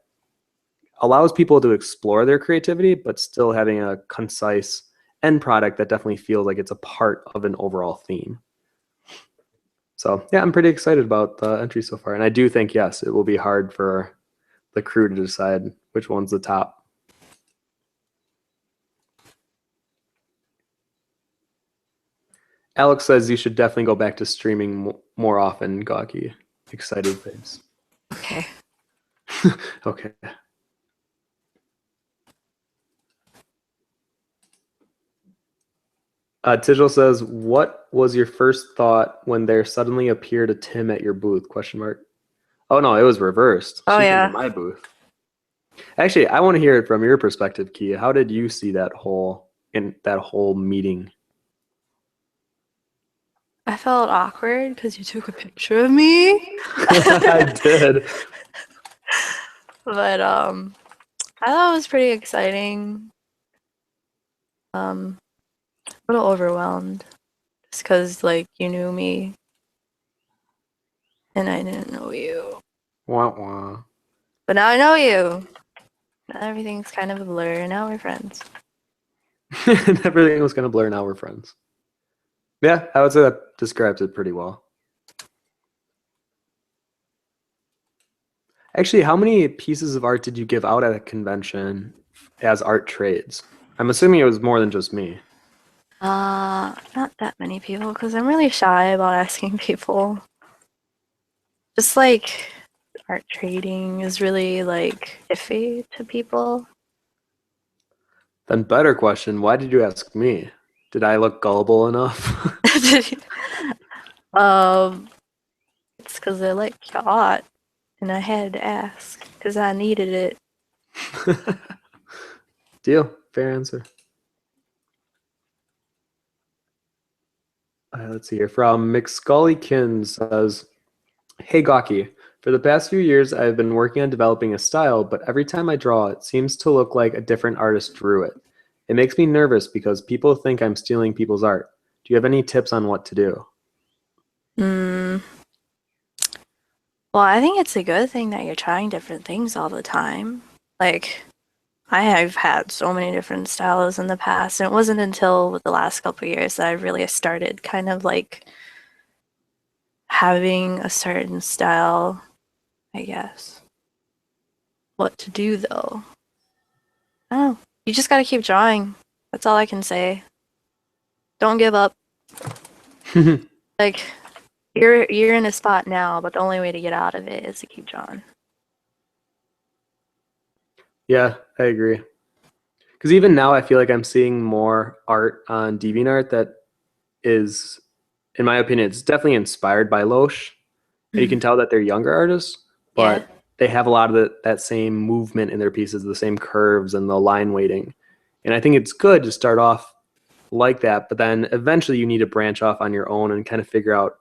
allows people to explore their creativity, but still having a concise end product that definitely feels like it's a part of an overall theme. So yeah, I'm pretty excited about the entry so far. And I do think, yes, it will be hard for the crew to decide which one's the top. Alex says you should definitely go back to streaming more often, Gawki. Excited face. Okay. Okay. Tigel says, "What was your first thought when there suddenly appeared a Tim at your booth?" Question mark. Oh no, it was reversed. Oh, She came yeah. to my booth. Actually, I want to hear it from your perspective, Kia. How did you see that whole meeting? I felt awkward because you took a picture of me. I did. But I thought it was pretty exciting. A little overwhelmed just because like you knew me and I didn't know you. Wah wah. But now I know you. Now everything's kind of a blur and now we're friends. Everything was gonna blur. Now we're friends. Yeah, I would say that describes it pretty well. Actually, how many pieces of art did you give out at a convention as art trades? I'm assuming it was more than just me. Not that many people because I'm really shy about asking people. Just like art trading is really like iffy to people. Then better question, why did you ask me? Did I look gullible enough? It's because I like art and I had to ask because I needed it. Deal. Fair answer. Let's see here. From McScullykins says, "Hey Gawki, for the past few years I've been working on developing a style, but every time I draw it seems to look like a different artist drew it. It makes me nervous because people think I'm stealing people's art. Do you have any tips on what to do?" Well, I think it's a good thing that you're trying different things all the time. Like, I have had so many different styles in the past, and it wasn't until the last couple of years that I really started kind of like having a certain style, I guess. What to do though? I don't know. You just gotta keep drawing. That's all I can say. Don't give up. Like, you're in a spot now, but the only way to get out of it is to keep drawing. Yeah, I agree. Because even now, I feel like I'm seeing more art on DeviantArt that is, in my opinion, it's definitely inspired by Loesch. And you can tell that they're younger artists, Yeah. but they have a lot of that same movement in their pieces, the same curves and the line weighting. And I think it's good to start off like that, but then eventually you need to branch off on your own and kind of figure out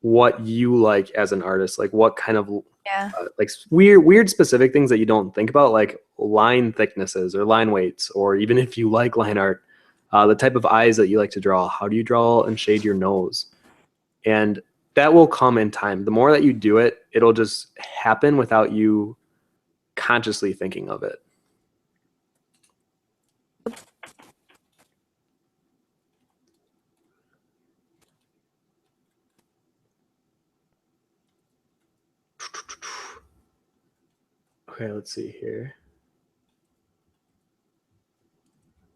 what you like as an artist, like what kind of Yeah. like weird specific things that you don't think about, like line thicknesses or line weights, or even if you like line art, the type of eyes that you like to draw. How do you draw and shade your nose? And that will come in time. The more that you do it, it'll just happen without you consciously thinking of it. Okay, let's see here.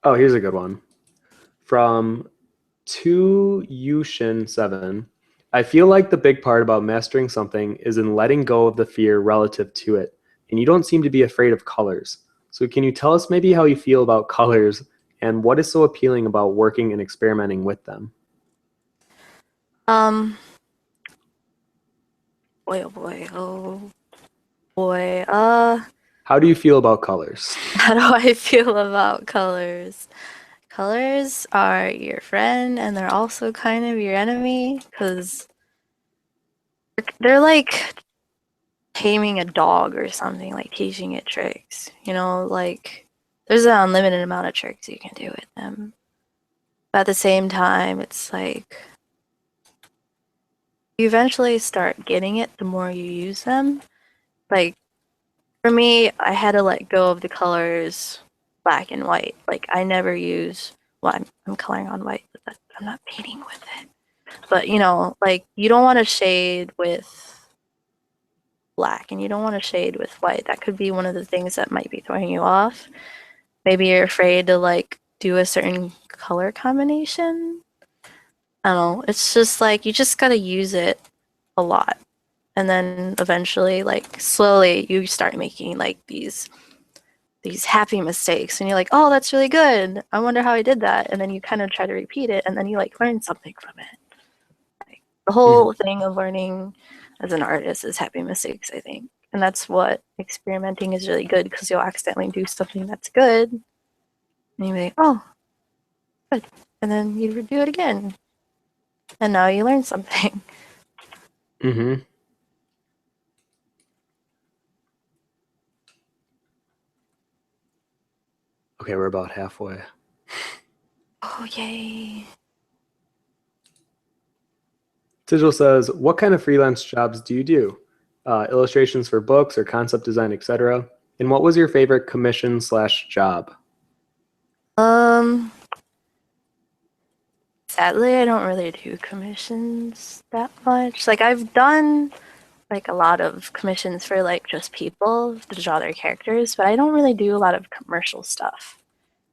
Oh, here's a good one. From 2Yushin7. I feel like the big part about mastering something is in letting go of the fear relative to it, and you don't seem to be afraid of colors. So can you tell us maybe how you feel about colors and what is so appealing about working and experimenting with them? Boy, oh boy, oh boy. How do you feel about colors? How do I feel about colors? Colors are your friend and they're also kind of your enemy because they're like taming a dog or something, like teaching it tricks. You know, like there's an unlimited amount of tricks you can do with them. But at the same time, it's like you eventually start getting it the more you use them. Like for me, I had to let go of the colors black and white. Like I never use, well, I'm coloring on white, but I'm not painting with it. But you know, like you don't want to shade with black and you don't want to shade with white. That could be one of the things that might be throwing you off. Maybe you're afraid to like do a certain color combination. I don't know. It's just like you just gotta use it a lot. And then eventually, like slowly you start making like these happy mistakes and you're like, oh, that's really good. I wonder how I did that. And then you kind of try to repeat it and then you like learn something from it. Like, the whole thing of learning as an artist is happy mistakes, I think. And that's what experimenting is really good because you'll accidentally do something that's good. And you'll be like, oh, good. And then you do it again. And now you learn something. Mm-hmm. Okay, we're about halfway. Oh, yay. Sigil says, what kind of freelance jobs do you do? Illustrations for books or concept design, etc. And what was your favorite commission/job? Sadly, I don't really do commissions that much. Like I've done like a lot of commissions for like just people to draw their characters, but I don't really do a lot of commercial stuff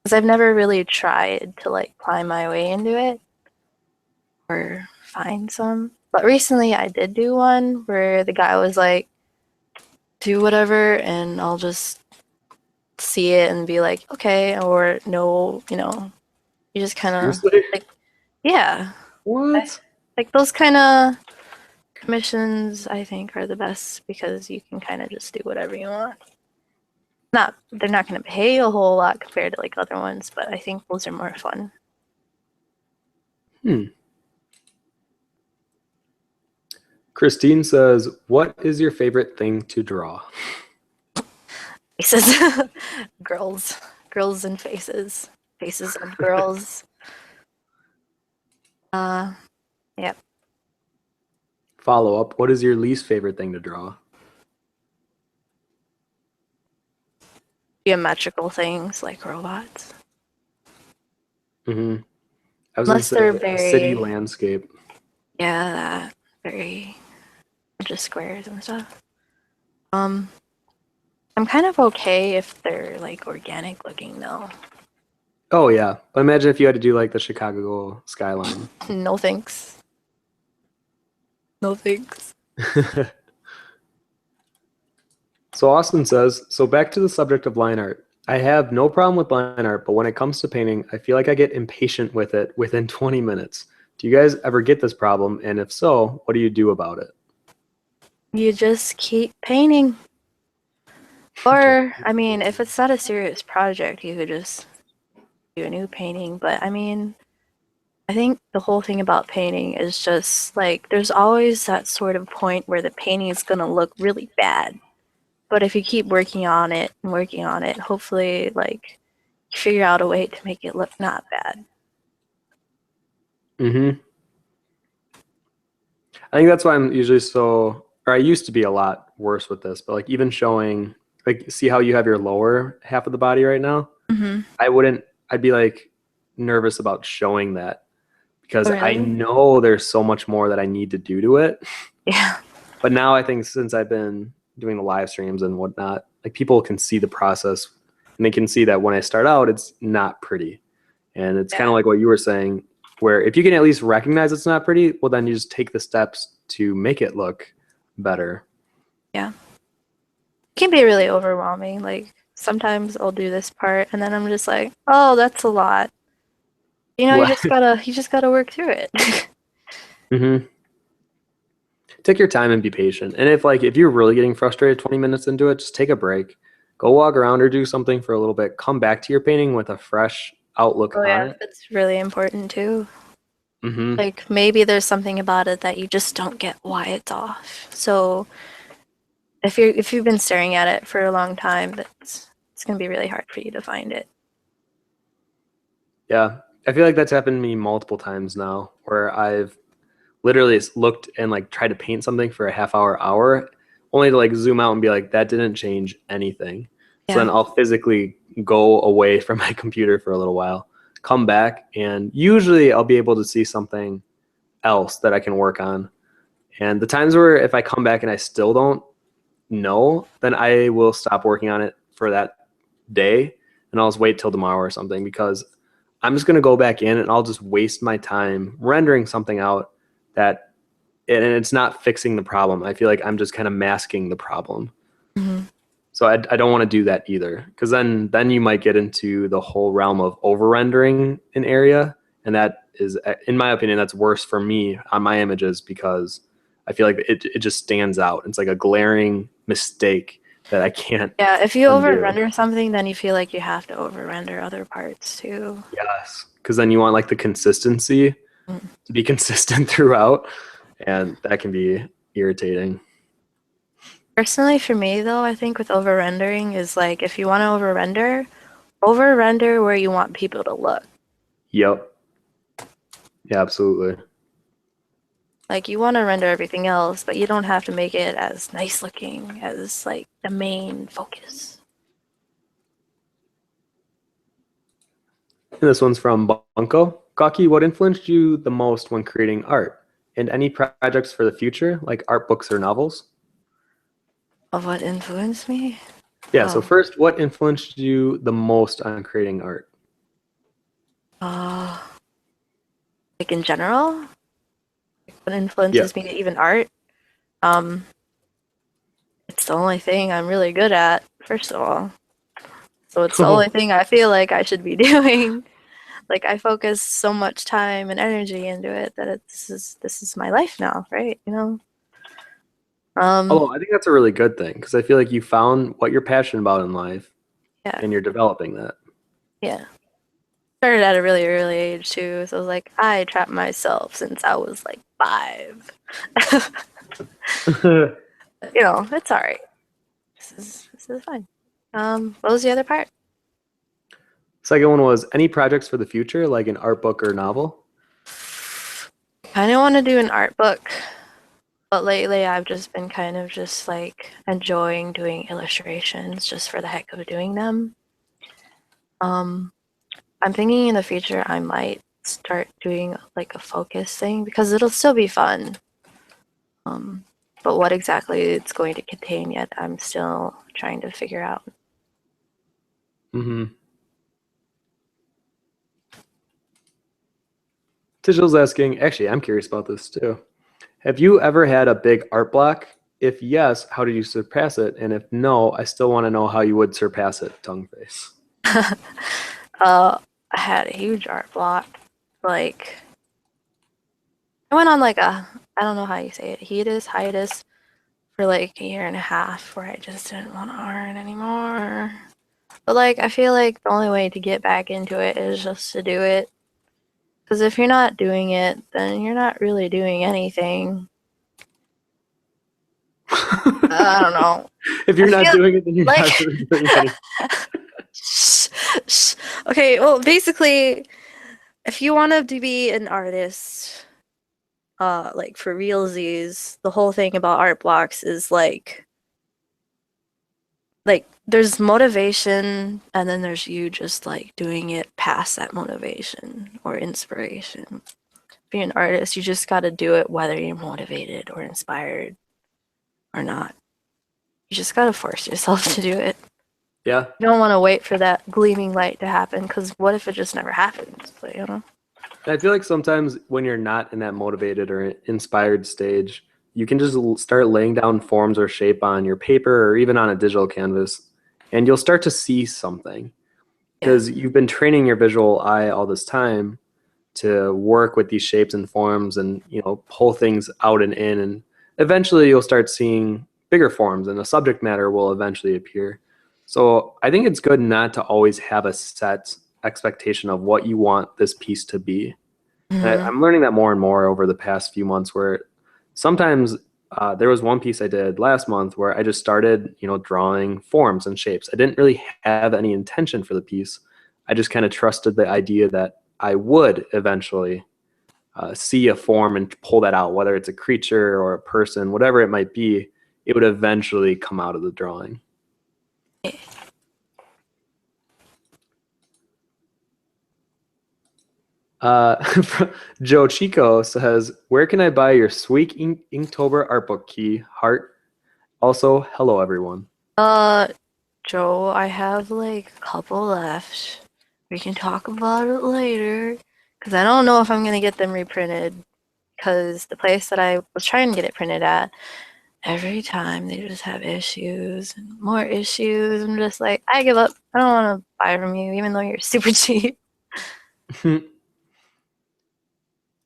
because I've never really tried to like climb my way into it or find some. But recently I did do one where the guy was like, do whatever and I'll just see it and be like, okay, or no, you know, you just kind of Seriously? like, yeah. What? Like those kind of commissions, I think, are the best because you can kind of just do whatever you want. They're not going to pay a whole lot compared to like other ones, but I think those are more fun. Christine says, what is your favorite thing to draw? Faces, girls and faces of girls. Yeah. Follow up, what is your least favorite thing to draw? Geometrical things like robots. Mm-hmm. I was Unless going they're to say a city very, landscape. yeah, that very just squares and stuff. I'm kind of okay if they're like organic looking though. Oh, yeah. But imagine if you had to do like the Chicago skyline. No thanks. No thanks. So Austin says, so back to the subject of line art. I have no problem with line art, but when it comes to painting, I feel like I get impatient with it within 20 minutes. Do you guys ever get this problem? And if so, what do you do about it? You just keep painting. Or, I mean, if it's not a serious project, you could just do a new painting. But I mean, I think the whole thing about painting is just like there's always that sort of point where the painting is going to look really bad. But if you keep working on it and working on it, hopefully, like, you figure out a way to make it look not bad. Mm-hmm. I think that's why I'm usually so, or I used to be a lot worse with this, but like even showing, like, see how you have your lower half of the body right now? Mm-hmm. I'd be like nervous about showing that because Oh, I really? know there's so much more that I need to do to it. Yeah. But now I think since I've been doing the live streams and whatnot, like people can see the process and they can see that when I start out, it's not pretty. And it's kind of like what you were saying, where if you can at least recognize it's not pretty, well, then you just take the steps to make it look better. Yeah. It can be really overwhelming. Like, sometimes I'll do this part and then I'm just like, oh, that's a lot. You know, you just gotta work through it. Mm-hmm. Take your time and be patient. And if you're really getting frustrated 20 minutes into it, just take a break. Go walk around or do something for a little bit. Come back to your painting with a fresh outlook Oh on yeah, it. that's really important too. Mm-hmm. Like maybe there's something about it that you just don't get why it's off. So if you've been staring at it for a long time, it's gonna be really hard for you to find it. Yeah, I feel like that's happened to me multiple times now, where I've literally looked and like tried to paint something for a half hour, only to like zoom out and be like, that didn't change anything. So then Yeah. I'll physically go away from my computer for a little while, come back, and usually I'll be able to see something else that I can work on. And the times where if I come back and I still don't know, then I will stop working on it for that day and I'll just wait till tomorrow or something, because I'm just going to go back in and I'll just waste my time rendering something out that, and it's not fixing the problem. I feel like I'm just kind of masking the problem. Mm-hmm. So I don't want to do that either, because then you might get into the whole realm of over rendering an area, and that is, in my opinion, that's worse for me on my images, because I feel like it just stands out. It's like a glaring mistake that I can't Yeah, if you over undo. render something, then you feel like you have to over render other parts too. Yes, because then you want like the consistency Mm. to be consistent throughout, and that can be irritating. Personally, for me though, I think with over rendering is like if you want to over render where you want people to look. Yep. Yeah, absolutely. Like you want to render everything else, but you don't have to make it as nice looking as like the main focus. And this one's from Bunko. Gawki, what influenced you the most when creating art? And any projects for the future, like art books or novels? Of what influenced me? Yeah, so Oh, first, what influenced you the most on creating art? uh, like in general, what Yeah. influences me to even art? Um, it's the only thing I'm really good at, first of all. So it's the only thing I feel like I should be doing. Like I focus so much time and energy into it that this is my life now, right? You know? Um, Oh, I think that's a really good thing, because I feel like you found what you're passionate about in life yeah, and you're developing that. yeah. Started at a really early age too, so I was like, I trapped myself since I was like 5. You know, it's all right. This is fine. What was the other part? Second one was any projects for the future, like an art book or novel? I don't want to do an art book, but lately I've just been kind of just like enjoying doing illustrations just for the heck of doing them. Um, I'm thinking in the future I might start doing like a focus thing because it'll still be fun. Um, but what exactly it's going to contain yet, I'm still trying to figure out. Mm-hmm. Tishal's asking, actually, I'm curious about this too. Have you ever had a big art block? If yes, how did you surpass it? And if no, I still want to know how you would surpass it, tongue face. I had a huge art block. Like, I went on like I don't know how you say it, hiatus for like a year and a half where I just didn't want to art anymore. But like, I feel like the only way to get back into it is just to do it. Because if you're not doing it, then you're not really doing anything. I don't know. If I you're not feel doing it, then you're like not really doing anything. okay, well, basically, if you want to be an artist, like for realsies, the whole thing about art blocks is like there's motivation and then there's you just like doing it past that motivation or inspiration. Being an artist, you just got to do it whether you're motivated or inspired or not. You just got to force yourself to do it. Yeah. You don't want to wait for that gleaming light to happen because what if it just never happens? But, you know? I feel like sometimes when you're not in that motivated or inspired stage, you can just start laying down forms or shape on your paper or even on a digital canvas, and you'll start to see something Yeah. because you've been training your visual eye all this time to work with these shapes and forms and pull things out and in, and eventually you'll start seeing bigger forms and the subject matter will eventually appear. So I think it's good not to always have a set expectation of what you want this piece to be. And Mm-hmm. I'm learning that more and more over the past few months, where sometimes there was one piece I did last month where I just started, drawing forms and shapes. I didn't really have any intention for the piece. I just kind of trusted the idea that I would eventually see a form and pull that out, whether it's a creature or a person, whatever it might be, it would eventually come out of the drawing. Joe Chico says, "Where can I buy your sweet Inktober art book key? Heart. Also, hello everyone." Joe, I have like a couple left. We can talk about it later. Because I don't know if I'm gonna get them reprinted. Because the place that I was trying to get it printed at, every time they just have issues and more issues. I'm just like, I give up. I don't want to buy from you, even though you're super cheap.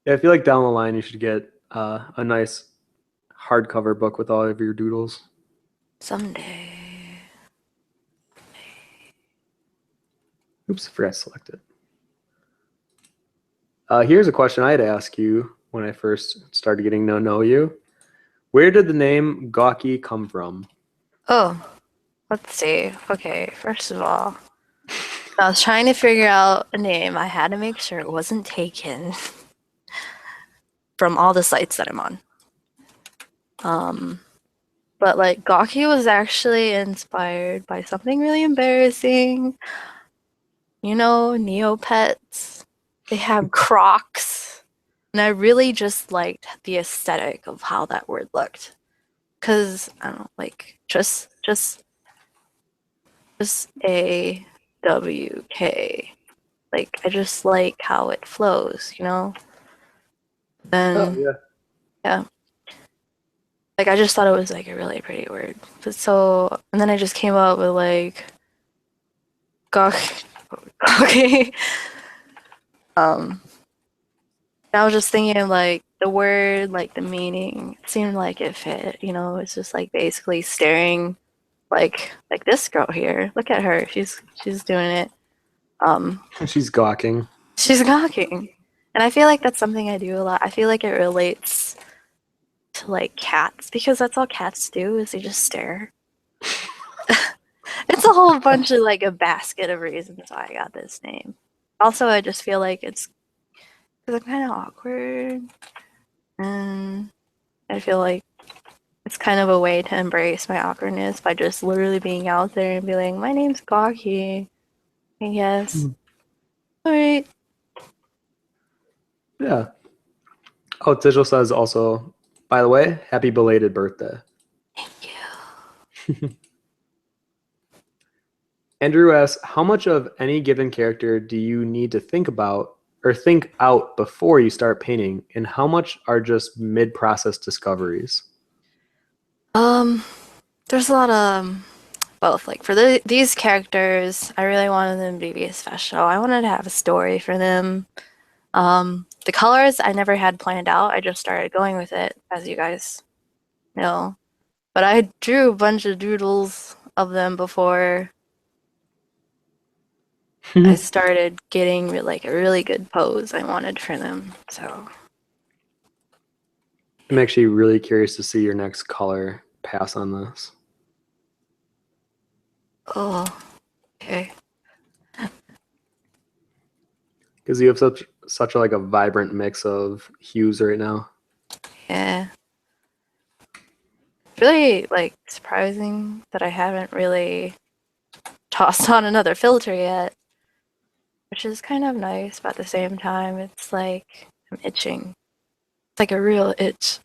Yeah, I feel like down the line you should get a nice hardcover book with all of your doodles. Someday. Oops, I forgot to select it. Here's a question I had to ask you when I first started getting to know you. Where did the name Gawki come from? Oh, let's see. Okay, first of all, I was trying to figure out a name. I had to make sure it wasn't taken from all the sites that I'm on. But like Gawki was actually inspired by something really embarrassing. You know, Neopets. They have Crocs. And I really just liked the aesthetic of how that word looked. Cause I don't know, like just AWK. Like I just like how it flows, you know? Oh, Then yeah. yeah. Like I just thought it was like a really pretty word. But so and then I just came up with like Gawk okay. I was just thinking of like the word, like the meaning seemed like it fit, you know, it's just like basically staring like this girl here. Look at her. She's doing it. She's gawking. She's gawking. And I feel like that's something I do a lot. I feel like it relates to like cats because that's all cats do is they just stare. It's a whole bunch of like a basket of reasons why I got this name. Also, I just feel like it's because I'm kind of awkward, and I feel like it's kind of a way to embrace my awkwardness by just literally being out there and be like, "My name's Gawki." I guess. All right. Yeah. Oh, Tijel says also, by the way, happy belated birthday. Thank you. Andrew asks, how much of any given character do you need to think about or think out before you start painting, and how much are just mid-process discoveries? There's a lot of both. Like for these characters, I really wanted them to be special. I wanted to have a story for them. The colors I never had planned out. I just started going with it, as you guys know. But I drew a bunch of doodles of them before I started getting like a really good pose I wanted for them. So I'm actually really curious to see your next color pass on this. oh, okay. Because you have such like a vibrant mix of hues right now. Yeah. Really like surprising that I haven't really tossed on another filter yet, which is kind of nice, but at the same time, it's like I'm itching. It's like a real itch.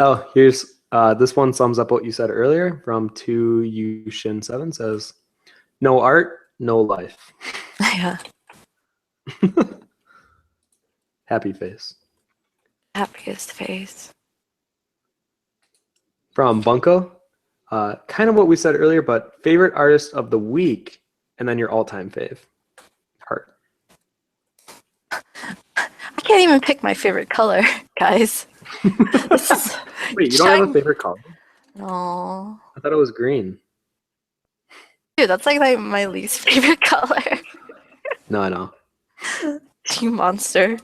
Oh, here's this one sums up what you said earlier from 2Yushin7 says, no art, no life. Yeah. Happy face. Happiest face. From Bunko, kind of what we said earlier, but favorite artist of the week, and then your all-time fave. Heart. I can't even pick my favorite color, guys. This is Wait, you don't have a favorite color? No. I thought it was green. Dude, that's like my least favorite color. No, I know. You monster.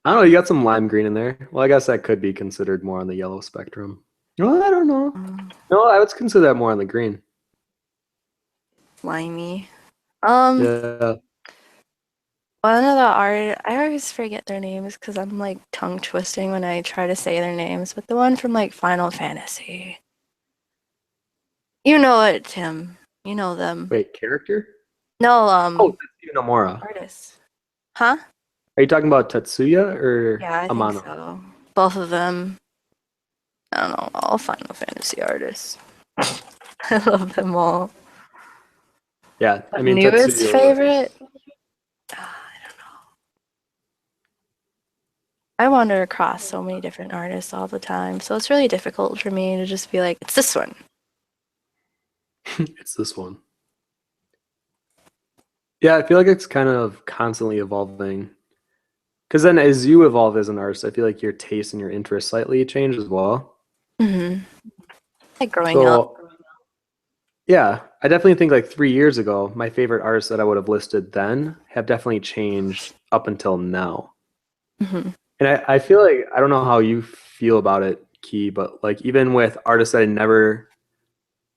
I don't know. You got some lime green in there. Well, I guess that could be considered more on the yellow spectrum. No, I don't know. Um, No, I would consider that more on the green. Slimy. Um, Yeah. One of the art, I always forget their names because I'm like tongue twisting when I try to say their names, but the one from like Final Fantasy. You know it, Tim. You know them. Wait, character? No, Oh, Tetsuya Nomura. artists. Huh? Are you talking about Tetsuya or Yeah, I think Amano? so. Both of them. I don't know, all Final Fantasy artists. I love them all. Yeah, I But mean newest Tetsuya favorite? was. I don't know. I wander across so many different artists all the time, so it's really difficult for me to just be like, it's this one. It's this one. Yeah, I feel like it's kind of constantly evolving. Because then as you evolve as an artist, I feel like your taste and your interests slightly change as well. Mm-hmm. Like growing up. So yeah, I definitely think like 3 years ago, my favorite artists that I would have listed then have definitely changed up until now. Mm-hmm. And I feel like I don't know how you feel about it, Key, but like even with artists that I never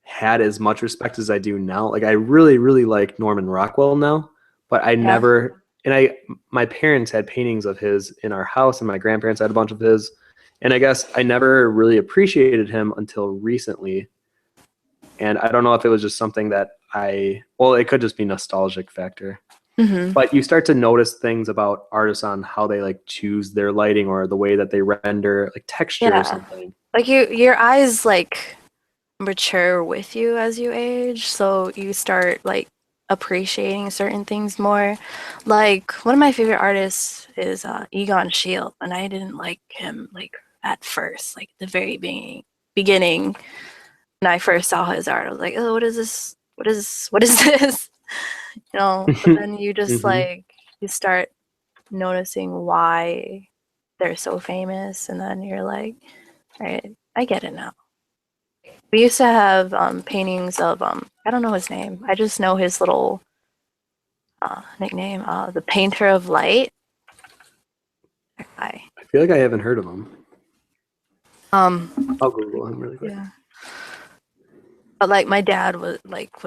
had as much respect as I do now, like I really, really like Norman Rockwell now, but I Yeah. never and I my parents had paintings of his in our house and my grandparents had a bunch of his. And I guess I never really appreciated him until recently. And I don't know if it was just something that well, it could just be nostalgic factor. Mm-hmm. But you start to notice things about artists on how they like choose their lighting or the way that they render like texture or Yeah. something. Like your eyes like mature with you as you age, so you start like appreciating certain things more. Like one of my favorite artists is Egon Schiele, and I didn't like him like at first, like the very beginning when I first saw his art. I was like, oh, what is this? What is this? You know, but then you just Hmm. like you start noticing why they're so famous, and then you're like, all right, I get it now. We used to have paintings of I don't know his name. I just know his little nickname, the Painter of Light. That guy. I feel like I haven't heard of him. Um, I'll Google him really quick. yeah. But like my dad would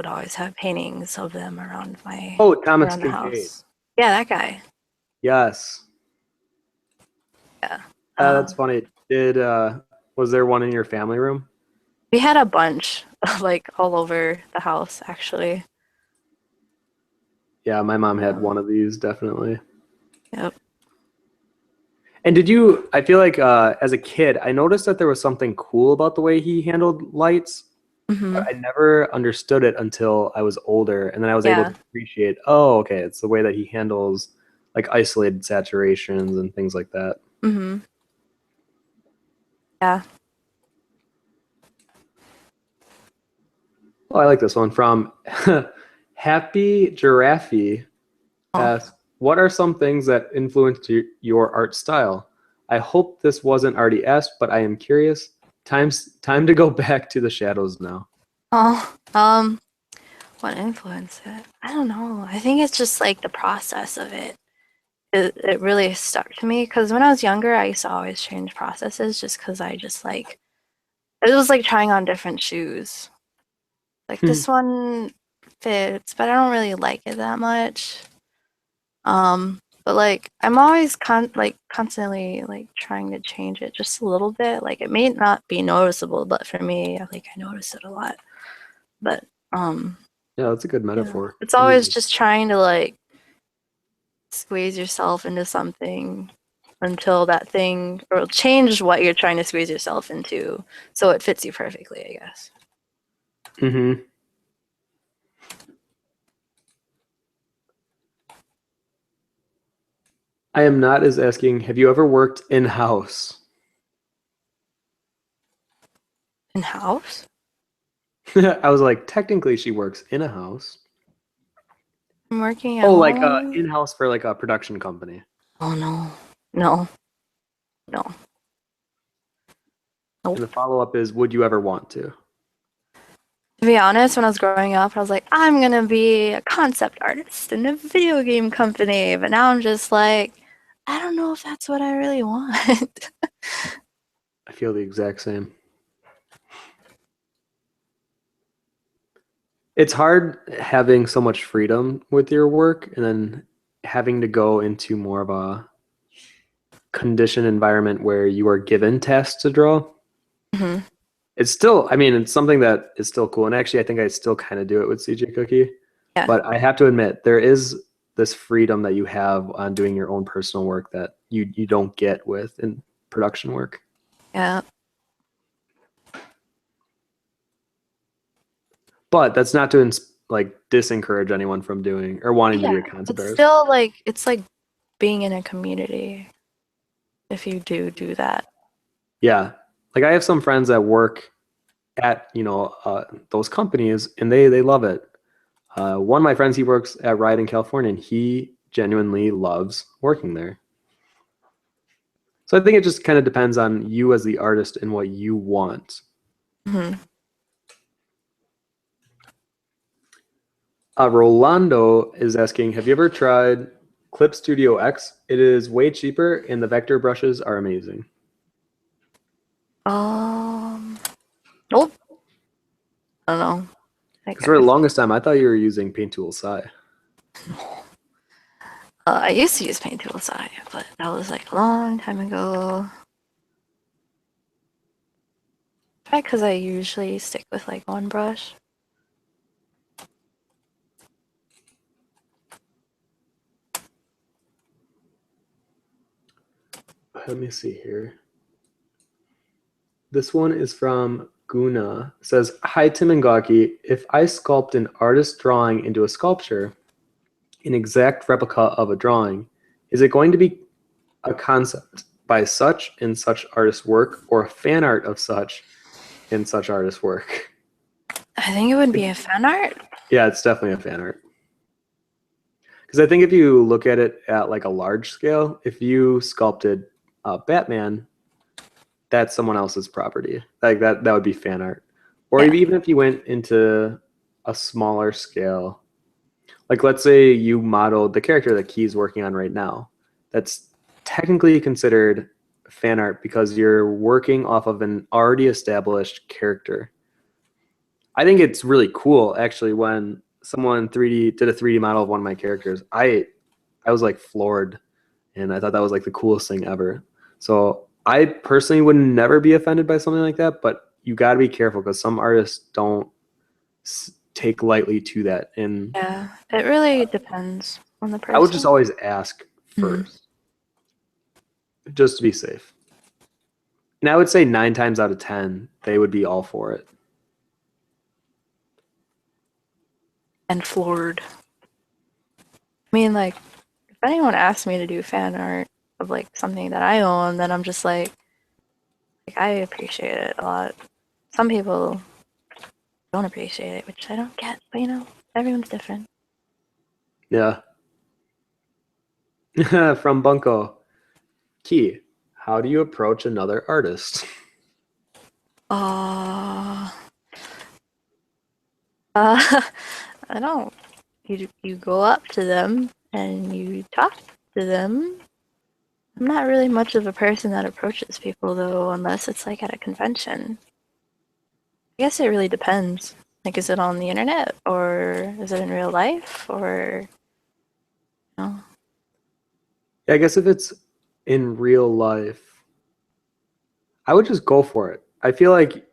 always have paintings of them Oh, Thomas around the Kincaid. house. Yeah, that guy. Yes. Yeah. That's funny. Did was there one in your family room? We had a bunch like all over the house actually. Yeah, my mom had Uh, one of these definitely. yep. And I feel like as a kid, I noticed that there was something cool about the way he handled lights, but Hmm. I never understood it until I was older. And then I was able to Yeah. appreciate, oh, okay, it's the way that he handles like isolated saturations and things like that. Hmm. Yeah. Oh, I like this one from Happy Giraffe Oh. asks, what are some things that influenced your art style? I hope this wasn't already asked, but I am curious. Time to go back to the shadows now. Oh. What influenced it? I don't know. I think it's just like the process of it. It really stuck to me because when I was younger, I used to always change processes just because I just like it was like trying on different shoes. Like this one fits, but I don't really like it that much. But like I'm always constantly like trying to change it just a little bit. Like it may not be noticeable, but for me, like I notice it a lot. But um, Yeah, that's a good yeah, metaphor. it's I mean, always like, just trying to like squeeze yourself into something until that thing or change what you're trying to squeeze yourself into so it fits you perfectly, I guess. hmm. I am not as asking, have you ever worked in house? In house? I was like, technically, she works in a house. I'm working at Oh, like home? in house for like a production company. Oh no. No. No. And the Nope. follow up is, would you ever want to? To be honest, when I was growing up, I was like, I'm gonna be a concept artist in a video game company. But now I'm just like, I don't know if that's what I really want. I feel the exact same. It's hard having so much freedom with your work and then having to go into more of a conditioned environment where you are given tasks to draw. Hmm. It's still, I mean, it's something that is still cool. And actually, I think I still kind of do it with CJ Cookie. Yeah. But I have to admit, there is this freedom that you have on doing your own personal work that you don't get with in production work. Yeah. But that's not to like disencourage anyone from doing or wanting to Yeah. be a concept It's artist. still like it's like being in a community if you do that. Yeah, like I have some friends that work at those companies, and they love it. One of my friends, he works at Rueden in California, and he genuinely loves working there. So I think it just kind of depends on you as the artist and what you want. Hmm. Rolando is asking, have you ever tried Clip Studio X? It is way cheaper, and the vector brushes are amazing. Nope. I don't know. Like Because for the longest time, I thought you were using Paint Tool Sai. I used to use Paint Tool Sai, but that was like a long time ago. Probably because I usually stick with like one brush. Let me see here. This one is from Guna. It says, hi, Tim and Gawki. If I sculpt an artist drawing into a sculpture, an exact replica of a drawing, is it going to be a concept by such and such artist's work or a fan art of such and such artist's work? I think it would be a fan art. Yeah, it's definitely a fan art. Because I think if you look at it at like a large scale, if you sculpted Batman, that's someone else's property. Like that would be fan art. Or Yeah. even if you went into a smaller scale, like let's say you modeled the character that Key's working on right now. That's technically considered fan art because you're working off of an already established character. I think it's really cool actually when someone did a 3D model of one of my characters. I was like floored, and I thought that was like the coolest thing ever. So I personally would never be offended by something like that, but you got to be careful because some artists don't take lightly to that. And Yeah. It really depends on the person. I would just always ask Mhm. first, just to be safe. And I would say 9 times out of 10, they would be all for it. And floored. I mean, like, if anyone asks me to do fan art of like something that I own, then I'm just like I appreciate it a lot. Some people don't appreciate it, which I don't get, but you know, everyone's different. Yeah. From Bunko. Key, how do you approach another artist? Uh, uh I don't. You go up to them and you talk to them. I'm not really much of a person that approaches people though, unless it's like at a convention. I guess it really depends. Like, is it on the internet or is it in real life or no? Yeah, I guess if it's in real life, I would just go for it. I feel like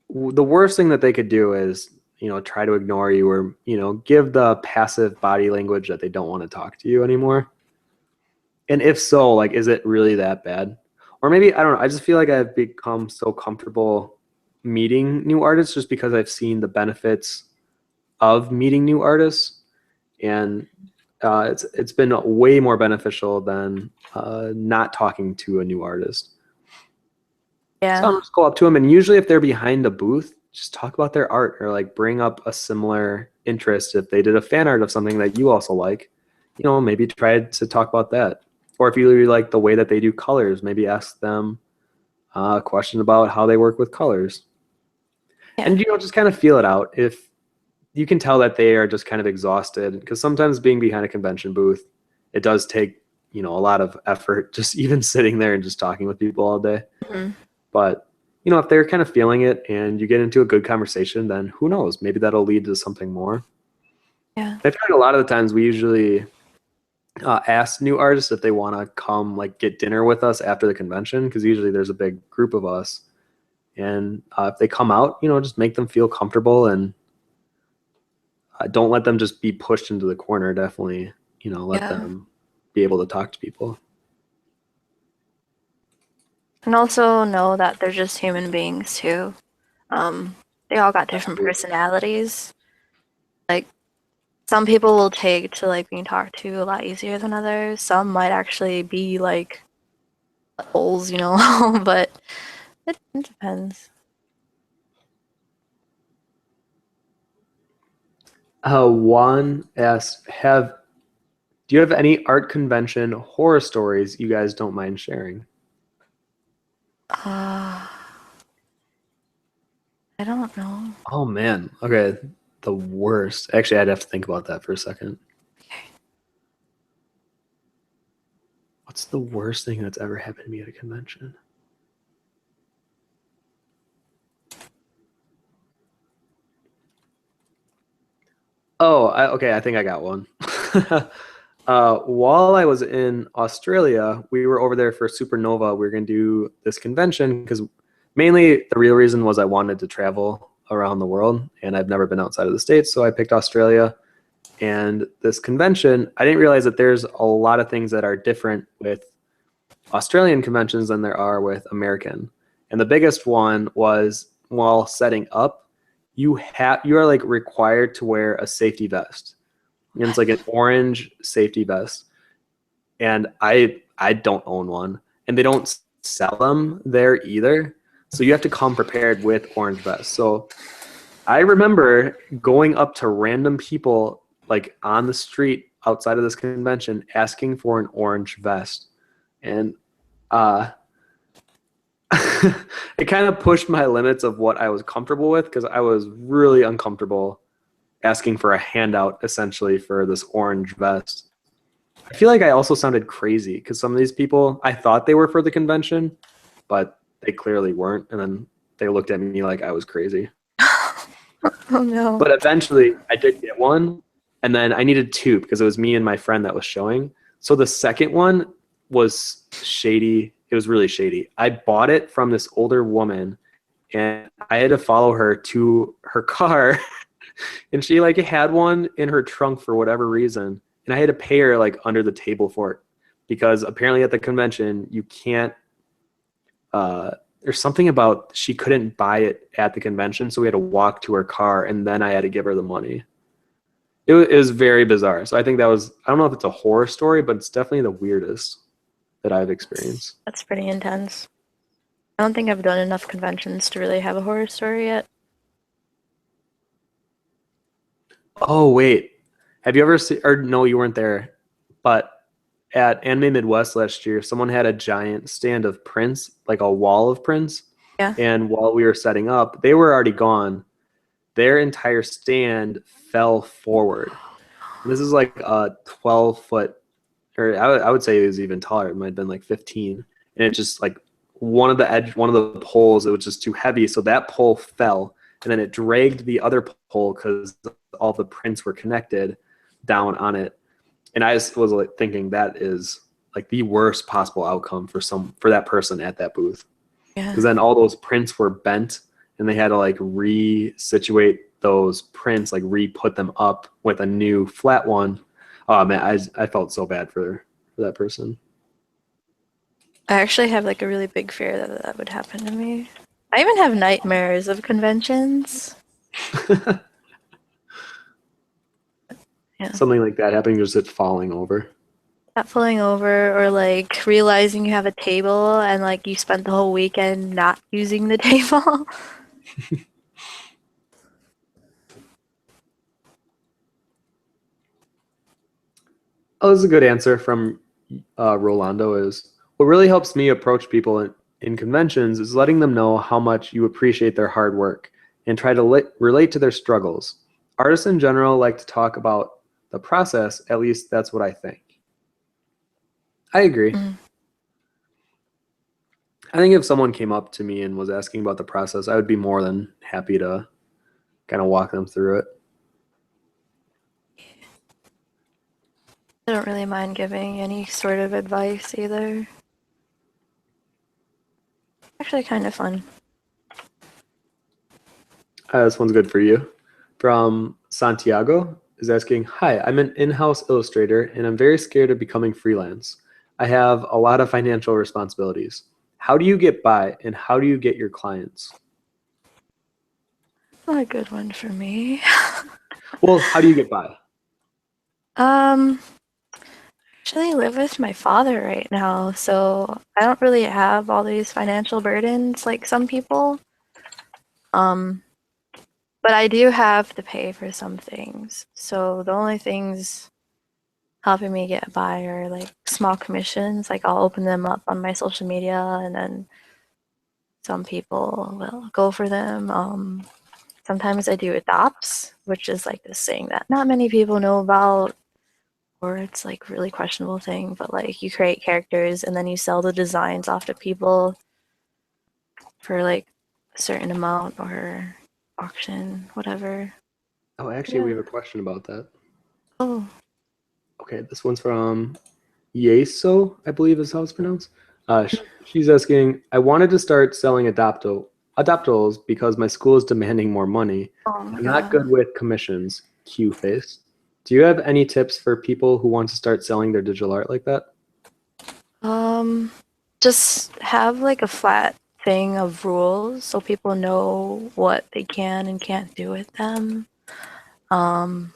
the worst thing that they could do is, try to ignore you or, give the passive body language that they don't want to talk to you anymore. And if so, like, is it really that bad? Or maybe, I don't know. I just feel like I've become so comfortable meeting new artists just because I've seen the benefits of meeting new artists. And it's been way more beneficial than not talking to a new artist. So Yeah. I'll just go up to them, and usually if they're behind a booth, just talk about their art or like bring up a similar interest. If they did a fan art of something that you also like, maybe try to talk about that. Or if you really like the way that they do colors, maybe ask them a question about how they work with colors. Yeah. And just kind of feel it out. If you can tell that they are just kind of exhausted, because sometimes being behind a convention booth, it does take a lot of effort just even sitting there and just talking with people all day. Mhm. But if they're kind of feeling it and you get into a good conversation, then who knows? Maybe that'll lead to something more. Yeah. I feel like a lot of the times we usually ask new artists if they want to come like get dinner with us after the convention, because usually there's a big group of us, and if they come out, just make them feel comfortable and don't let them just be pushed into the corner. Definitely, let Yeah. them be able to talk to people. And also know that they're just human beings too. They all got different Absolutely. personalities. Like some people will take to like being talked to a lot easier than others. Some might actually be like holes, but it depends. Juan asks, do you have any art convention horror stories you guys don't mind sharing? I don't know. Oh man. Okay. The worst. Actually, I'd have to think about that for a second. What's the worst thing that's ever happened to me at a convention? Oh, okay. I think I got one. While I was in Australia, we were over there for Supernova. We were going to do this convention because mainly the real reason was I wanted to travel around the world, and I've never been outside of the States, so I picked Australia. And this convention, I didn't realize that there's a lot of things that are different with Australian conventions than there are with American. And the biggest one was while setting up, you are like required to wear a safety vest. And it's like an orange safety vest. And I don't own one. And they don't sell them there either. So you have to come prepared with orange vests. So I remember going up to random people like on the street outside of this convention asking for an orange vest. And it kind of pushed my limits of what I was comfortable with, because I was really uncomfortable asking for a handout essentially for this orange vest. I feel like I also sounded crazy because some of these people, I thought they were for the convention, but they clearly weren't. And then they looked at me like I was crazy. Oh no. But eventually I did get one, and then I needed two because it was me and my friend that was showing. So the second one was shady. It was really shady. I bought it from this older woman, and I had to follow her to her car and she like had one in her trunk for whatever reason, and I had to pay her like under the table for it, because apparently at the convention you can't there's something about she couldn't buy it at the convention, so we had to walk to her car and then I had to give her the money. It was very bizarre. So I think that was, I don't know if it's a horror story, but it's definitely the weirdest that I've experienced. That's pretty intense. I don't think I've done enough conventions to really have a horror story yet. Oh wait, have you ever seen, or no, you weren't there, but at Anime Midwest last year, someone had a giant stand of prints, like a wall of prints. Yeah. And while we were setting up, they were already gone. Their entire stand fell forward. And this is like a 12-foot, or I would say it was even taller. It might have been like 15. And it just like one of the poles, it was just too heavy. So that pole fell, and then it dragged the other pole because all the prints were connected down on it. And I just was like thinking that is like the worst possible outcome for that person at that booth. Yeah. Because then all those prints were bent, and they had to like resituate those prints, like re-put them up with a new flat one. Oh man, I felt so bad for that person. I actually have like a really big fear that that would happen to me. I even have nightmares of conventions. Yeah. Something like that happening, just it falling over. Not falling over, or like realizing you have a table and like you spent the whole weekend not using the table. Oh, this is a good answer from Rolando. Is what really helps me approach people in conventions is letting them know how much you appreciate their hard work and try to relate to their struggles. Artists in general like to talk about the process. At least that's what I think. I agree. Mm. I think if someone came up to me and was asking about the process, I would be more than happy to kind of walk them through it. I don't really mind giving any sort of advice either. Actually, kind of fun. This one's good for you. From Santiago is asking, "Hi, I'm an in-house illustrator and I'm very scared of becoming freelance. I have a lot of financial responsibilities. How do you get by and how do you get your clients?" Not a good one for me. Well, how do you get by? Um, actually live with my father right now, so I don't really have all these financial burdens like some people. Um, but I do have to pay for some things. So the only things helping me get by are like small commissions. Like I'll open them up on my social media and then some people will go for them. Sometimes I do adopts, which is like this thing that not many people know about, or it's like really questionable thing, but like you create characters and then you sell the designs off to people for like a certain amount or auction, whatever. Oh, actually, we Yeah. have a question about that. Oh. Okay, this one's from Yeso, I believe is how it's pronounced. She's asking, "I wanted to start selling adoptables because my school is demanding more money. Oh my I'm not god. good with commissions." Q face. Do you have any tips for people who want to start selling their digital art like that? Um, just have like a flat thing of rules so people know what they can and can't do with them. Um,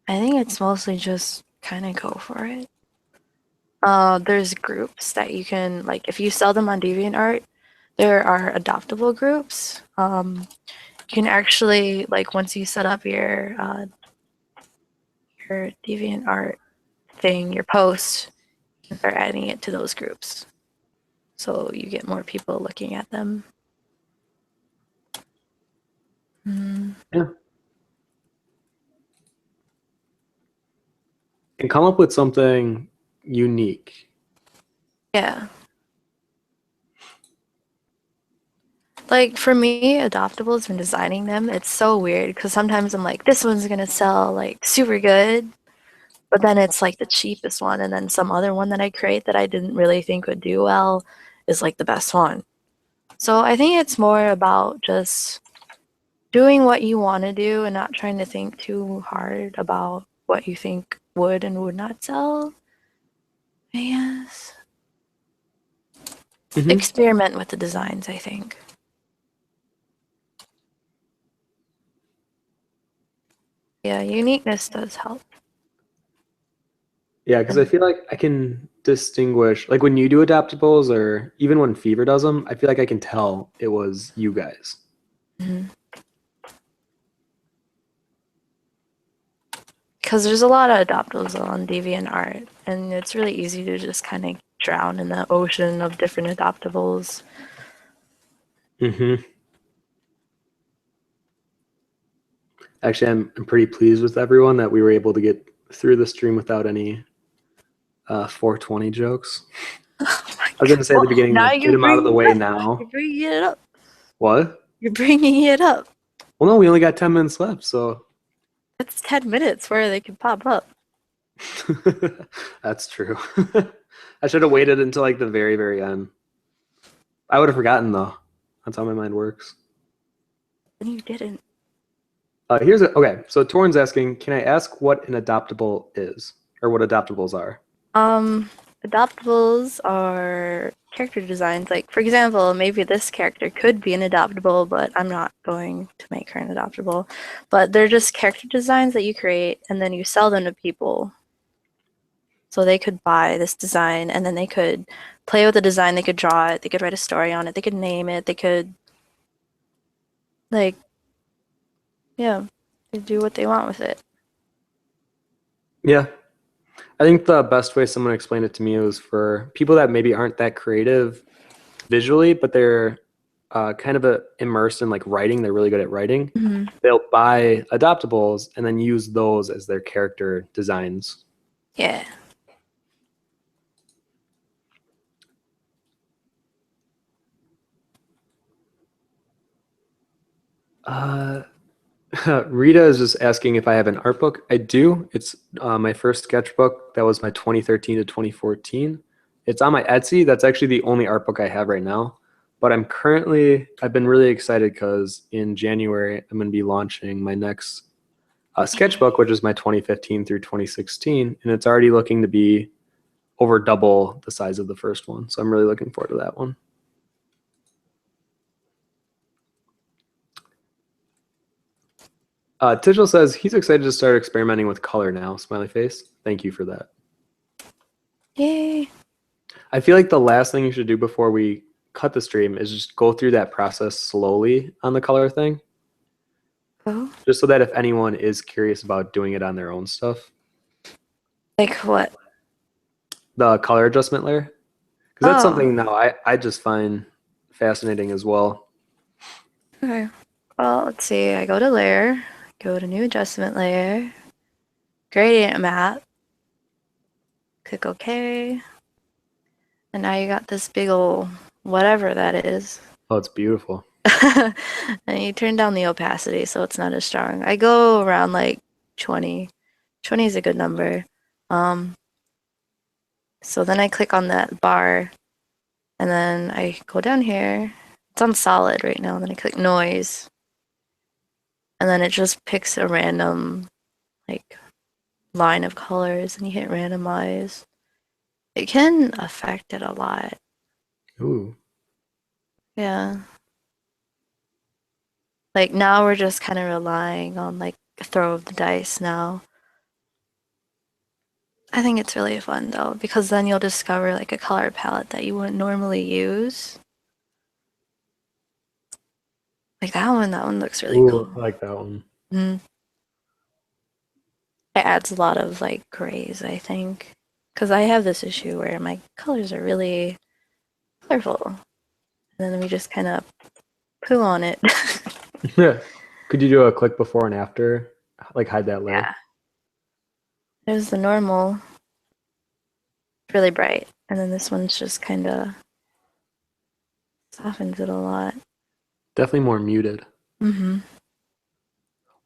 I think it's mostly just kind of go for it. There's groups that you can like if you sell them on DeviantArt, there are adoptable groups. You can actually like once you set up your DeviantArt thing, your post, you can start adding it to those groups, so you get more people looking at them. Mm, Yeah. And come up with something unique. yeah. Like for me, adoptables when designing them, it's so weird because sometimes I'm like, this one's gonna sell like super good, but then it's like the cheapest one, and then some other one that I create that I didn't really think would do well is like the best one. So I think it's more about just doing what you want to do and not trying to think too hard about what you think would and would not sell. Yes. Hmm. Experiment with the designs, I think. Yeah, uniqueness does help. Yeah, because I And feel like I can distinguish, like when you do adaptables or even when Fever does them, I feel like I can tell it was you guys. mhm. Because there's a lot of adoptables on DeviantArt, and it's really easy to just kind of drown in the ocean of different adoptables. Hmm. Actually, I'm pretty pleased with everyone that we were able to get through the stream without any 420 jokes. Oh my I was going god! to say at Well, the beginning, now like, get you're them out of the bringing it way up. You're now. bringing it up. What? You're bringing it up. Well, no, we only got 10 minutes left, so It's 10 minutes where they can pop up. that's true. I should have waited until like the very, very end. I would have forgotten though. That's how my mind works. And you didn't. Okay. So Torn's asking, can I ask what an adoptable is or what adoptables are? Um, Adoptables are character designs. Like, for example, maybe this character could be an adoptable, but I'm not going to make her an adoptable. But they're just character designs that you create and then you sell them to people. So they could buy this design and then they could play with the design, they could draw it, they could write a story on it, they could name it, they could, like, yeah, they do what they want with it. Yeah. I think the best way someone explained it to me was for people that maybe aren't that creative visually, but they're kind of immersed in like writing. They're really good at writing. Mm-hmm. They'll buy adoptables and then use those as their character designs. Yeah. Rita is just asking if I have an art book. I do. It's my first sketchbook. That was my 2013 to 2014. It's on my Etsy. That's actually the only art book I have right now. But I've been really excited because in January, I'm going to be launching my next sketchbook, which is my 2015 through 2016. And it's already looking to be over double the size of the first one. So I'm really looking forward to that one. Tigel says he's excited to start experimenting with color now. Smiley face. Thank you for that. Yay. I feel like the last thing you should do before we cut the stream is just go through that process slowly on the color thing. Oh. Just so that if anyone is curious about doing it on their own stuff. Like what? The color adjustment layer. Because that's something now I just find fascinating as well. Okay. Well, let's see. I go to layer, go to new adjustment layer, gradient map, click OK. And now you got this big old whatever that is. Oh, it's beautiful. And you turn down the opacity so it's not as strong. I go around like 20. 20 is a good number. So then I click on that bar and then I go down here. It's on solid right now. And then I click noise. And then it just picks a random like line of colors and you hit randomize. It can affect it a lot. Ooh. Yeah. Like now we're just kind of relying on like a throw of the dice now. I think it's really fun though, because then you'll discover like a color palette that you wouldn't normally use. Like that one looks really cool. I like that one. Mm. It adds a lot of like grays, I think. Because I have this issue where my colors are really colorful. And then we just kind of poo on it. Yeah. Could you do a click before and after? Like hide that layer? Yeah. There's the normal. Really bright. And then this one's just kind of softens it a lot. Definitely more muted. Mm-hmm.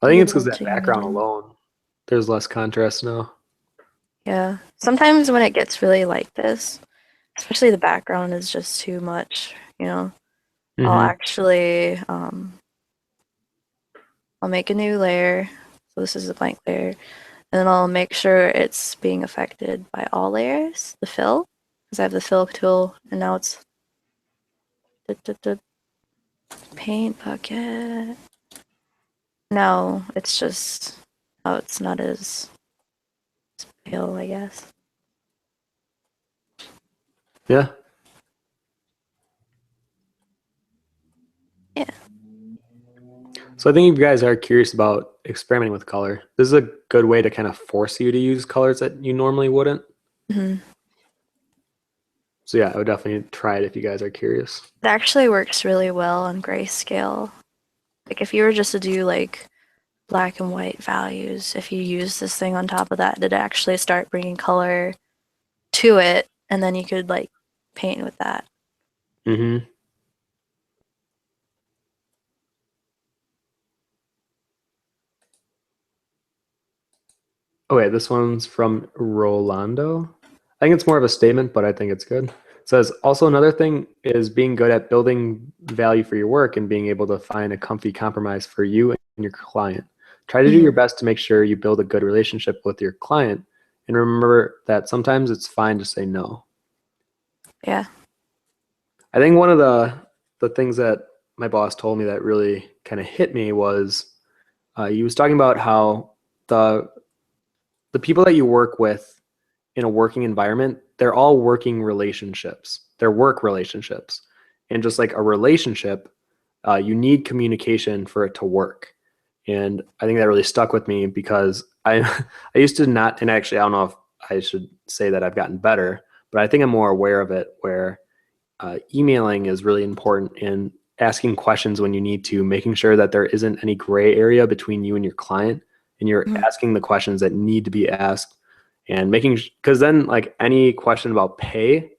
I think it's because that background alone, there's less contrast now. Yeah. Sometimes when it gets really like this, especially the background is just too much, you know. Mm-hmm. I'll actually I'll make a new layer. So this is a blank layer. And then I'll make sure it's being affected by all layers, the fill, because I have the fill tool, and now it's paint bucket. Now it's just, oh, it's not as pale, I guess. Yeah. Yeah. So I think if you guys are curious about experimenting with color, this is a good way to kind of force you to use colors that you normally wouldn't. Mm-hmm. So yeah, I would definitely try it if you guys are curious. It actually works really well on grayscale. Like if you were just to do like black and white values, if you use this thing on top of that, it'd actually start bringing color to it, and then you could like paint with that. Mm-hmm. Oh wait, this one's from Rolando. I think it's more of a statement, but I think it's good. It says, also another thing is being good at building value for your work and being able to find a comfy compromise for you and your client. Try to do your best to make sure you build a good relationship with your client. And remember that sometimes it's fine to say no. Yeah. I think one of the things that my boss told me that really kind of hit me was he was talking about how the people that you work with in a working environment, they're all working relationships. They're work relationships. And just like a relationship, you need communication for it to work. And I think that really stuck with me because I used to not, and actually I don't know if I should say that I've gotten better, but I think I'm more aware of it where emailing is really important in asking questions when you need to, making sure that there isn't any gray area between you and your client, and you're asking the questions that need to be asked, and making, because then like any question about pay,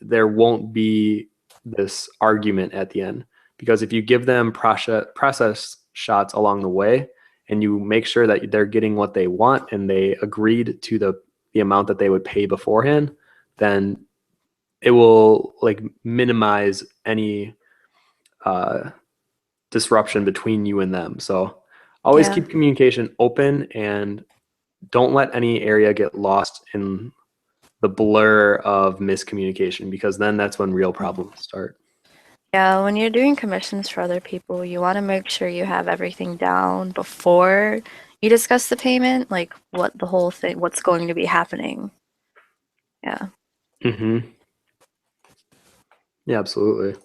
there won't be this argument at the end. because if you give them process shots along the way and you make sure that they're getting what they want and they agreed to the amount that they would pay beforehand, then it will like minimize any disruption between you and them. So always keep communication open and don't let any area get lost in the blur of miscommunication, because then that's when real problems start. Yeah, when you're doing commissions for other people, you want to make sure you have everything down before you discuss the payment, like what the whole thing, what's going to be happening. Yeah. Mm-hmm. Yeah, absolutely.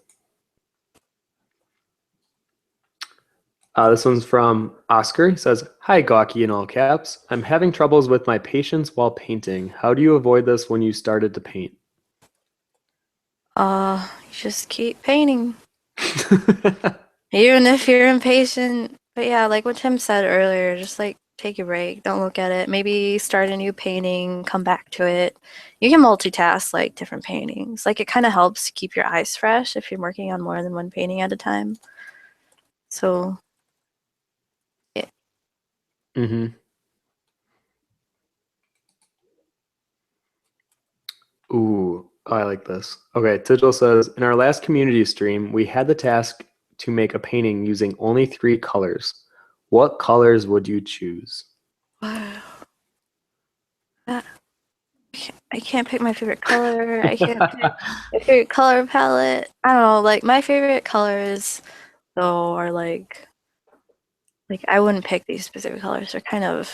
This one's from Oscar. He says, "Hi, Gawki," in all caps. "I'm having troubles with my patience while painting. How do you avoid this when you started to paint?" You just keep painting. Even if you're impatient. But yeah, like what Tim said earlier, just like take a break, don't look at it. Maybe start a new painting, come back to it. You can multitask like different paintings. Like it kind of helps keep your eyes fresh if you're working on more than one painting at a time. So, yeah. Mm-hmm. Ooh, I like this. Okay, Tigil says, "In our last community stream, we had the task to make a painting using only 3 colors. What colors would you choose?" Wow. I can't pick my favorite color. I can't pick my favorite color palette. I don't know, like my favorite colors though are like I wouldn't pick these specific colors. They're kind of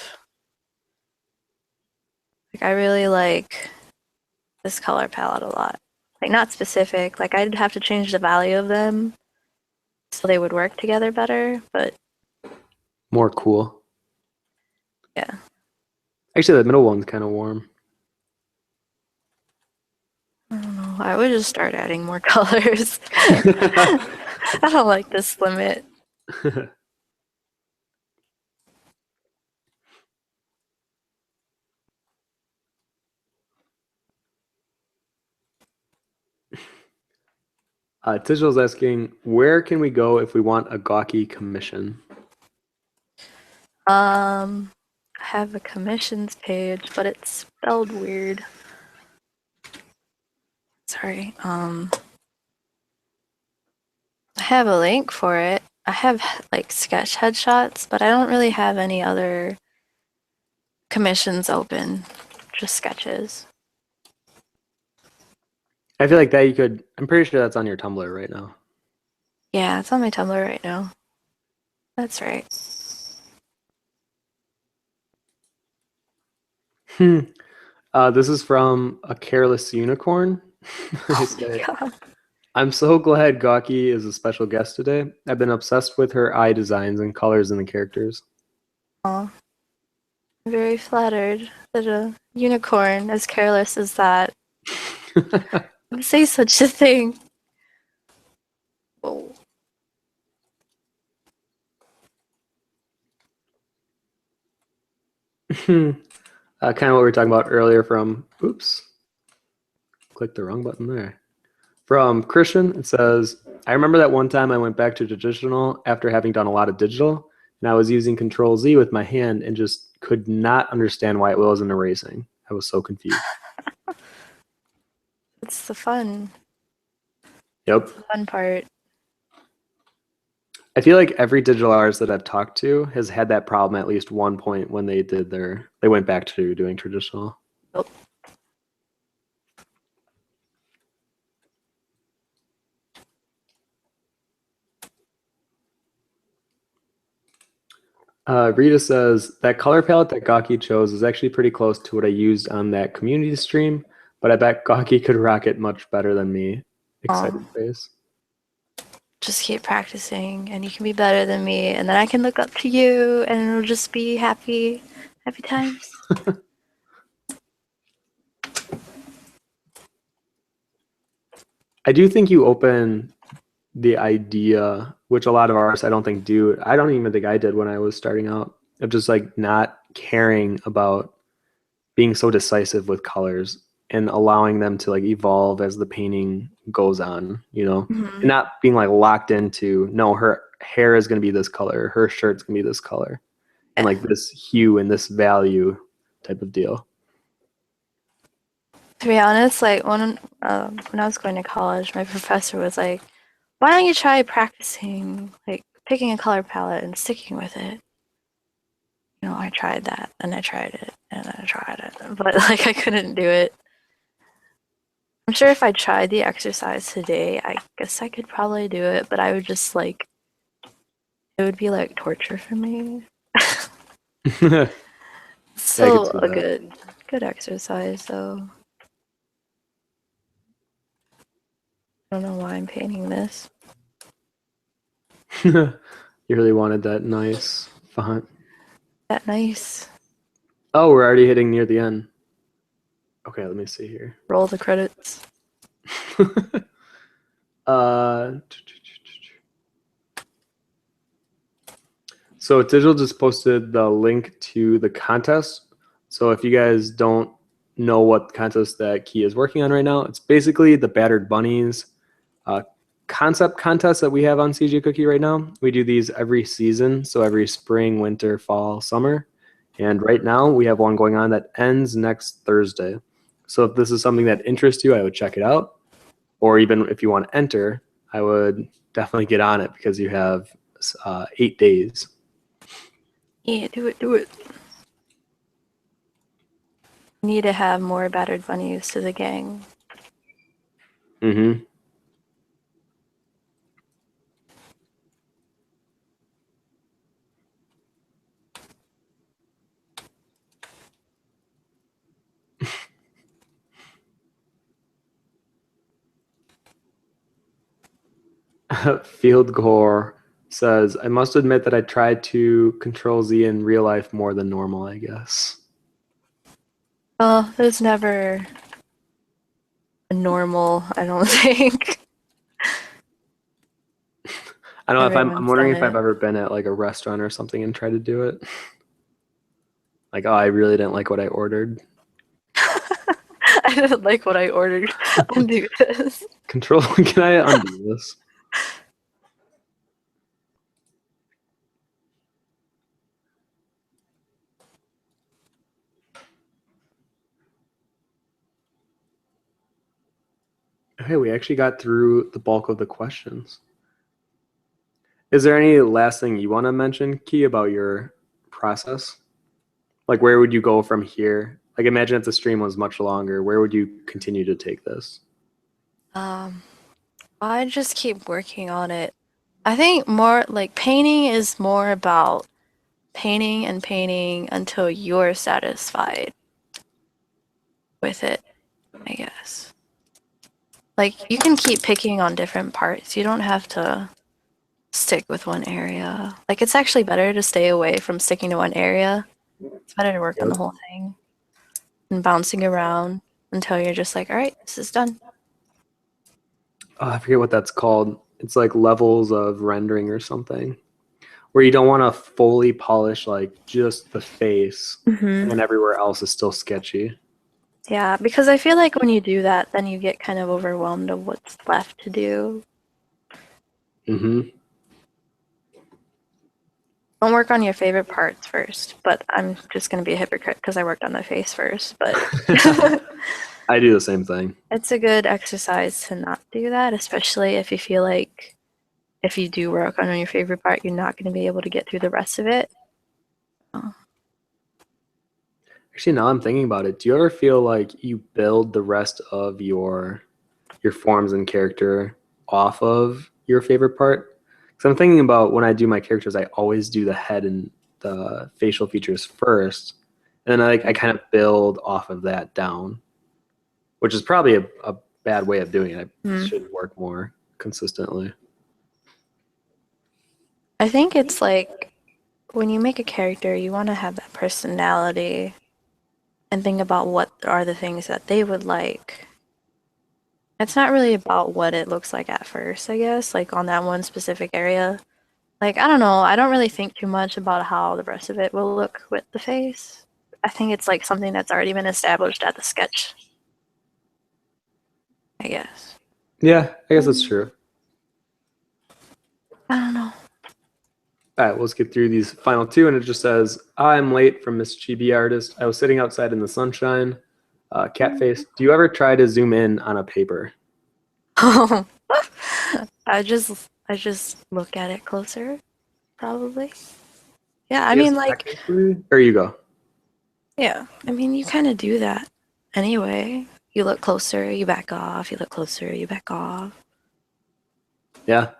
like I really like this color palette a lot. Like not specific, like I'd have to change the value of them so they would work together better, but More cool. yeah. Actually, the middle one's kind of warm. I don't know. I would just start adding more colors. I don't like this limit. Tigil's asking, where can we go if we want a Gawki commission? I have a commissions page, but it's spelled weird. Sorry. I have a link for it. I have like sketch headshots, but I don't really have any other commissions open. Just sketches. I feel like that you could, I'm pretty sure that's on your Tumblr right now. Yeah, it's on my Tumblr right now. That's right. This is from a careless unicorn. I say, "I'm so glad Gawki is a special guest today. I've been obsessed with her eye designs and colors in the characters." Aw. I'm very flattered that a unicorn as careless as that would say such a thing. Oh. Kind of what we were talking about earlier from, oops, clicked the wrong button there. From Christian, it says, "I remember that one time I went back to traditional after having done a lot of digital, and I was using Control Z with my hand and just could not understand why it wasn't erasing. I was so confused." It's the fun. Yep. It's the fun part. I feel like every digital artist that I've talked to has had that problem at least one point when they went back to doing traditional. Oh. Rita says, "That color palette that Gawki chose is actually pretty close to what I used on that community stream, but I bet Gawki could rock it much better than me." Excited face. Just keep practicing and you can be better than me and then I can look up to you and it'll just be happy times. I do think you open the idea, which a lot of artists I don't think do. I don't even think I did when I was starting out, of just like not caring about being so decisive with colors. and allowing them to like evolve as the painting goes on, you know, Mhm. and not being like locked into, no, her hair is going to be this color, her shirt's going to be this color, and Yeah. like this hue and this value type of deal. To be honest, like when I was going to college, my professor was like, "Why don't you try practicing, like picking a color palette and sticking with it?" You know, I tried that, and I tried it, and I tried it, but like I couldn't do it. I'm sure if I tried the exercise today, I guess I could probably do it, but I would just like it would be like torture for me. Yeah, I could Still see a that. good exercise though. I don't know why I'm painting this. You really wanted that nice font. That nice. Oh, we're already hitting near the end. Okay, let me see here. Roll the credits. uh, so Digital just posted the link to the contest. So if you guys don't know what contest that Key is working on right now, it's basically the Battered Bunnies concept contest that we have on CG Cookie right now. We do these every season, so every spring, winter, fall, summer. And right now we have one going on that ends next Thursday. So if this is something that interests you, I would check it out. Or even if you want to enter, I would definitely get on it because you have 8 days. Yeah, do it, do it. Need to have more battered bunnies to the gang. Mm-hmm. Field Gore says, I must admit that I tried to control Z in real life more than normal, I guess. Well, there's never a normal, I don't think. I don't know if I'm Everyone's wondering done if I've it. ever been at like a restaurant or something and tried to do it. Like, oh, I really didn't like what I ordered. I didn't like what I ordered. Undo this. Control, can I undo this? Okay, we actually got through the bulk of the questions. Is there any last thing you want to mention, Key, about your process? Like, where would you go from here? Like, imagine if the stream was much longer. Where would you continue to take this? I just keep working on it. I think more like painting is more about painting and painting until you're satisfied with it, I guess. Like you can keep picking on different parts. You don't have to stick with one area. Like it's actually better to stay away from sticking to one area. It's better to work on the Yep. whole thing and bouncing around until you're just like, all right, this is done. Oh, I forget what that's called. It's like levels of rendering or something, where you don't want to fully polish like just the face, and then everywhere else is still sketchy. Yeah, because I feel like when you do that, then you get kind of overwhelmed of what's left to do. Mm-hmm. Don't work on your favorite parts first, but I'm just going to be a hypocrite because I worked on the face first. But I do the same thing. it's a good exercise to not do that, especially if you feel like if you do work on your favorite part, you're not going to be able to get through the rest of it. Oh. Actually, now I'm thinking about it. Do you ever feel like you build the rest of your forms and character off of your favorite part? Because I'm thinking about when I do my characters, I always do the head and the facial features first, and then I kind of build off of that down, which is probably a bad way of doing it. I should work more consistently. I think it's like when you make a character, you want to have that personality and think about what are the things that they would like. It's not really about what it looks like at first, I guess, like on that one specific area. Like, I don't know, I don't really think too much about how the rest of it will look with the face. I think it's like something that's already been established at the sketch I guess. Yeah, I guess that's true. I don't know. All right, let's get through these final two, and it just says, "I'm late from Miss Chibi Artist. I was sitting outside in the sunshine. Cat face. Do you ever try to zoom in on a paper?" I just look at it closer, probably. Yeah, I Yes, mean, like, technically. Or you go. yeah, I mean, you kind of do that anyway. You look closer, you back off. You look closer, you back off. Yeah.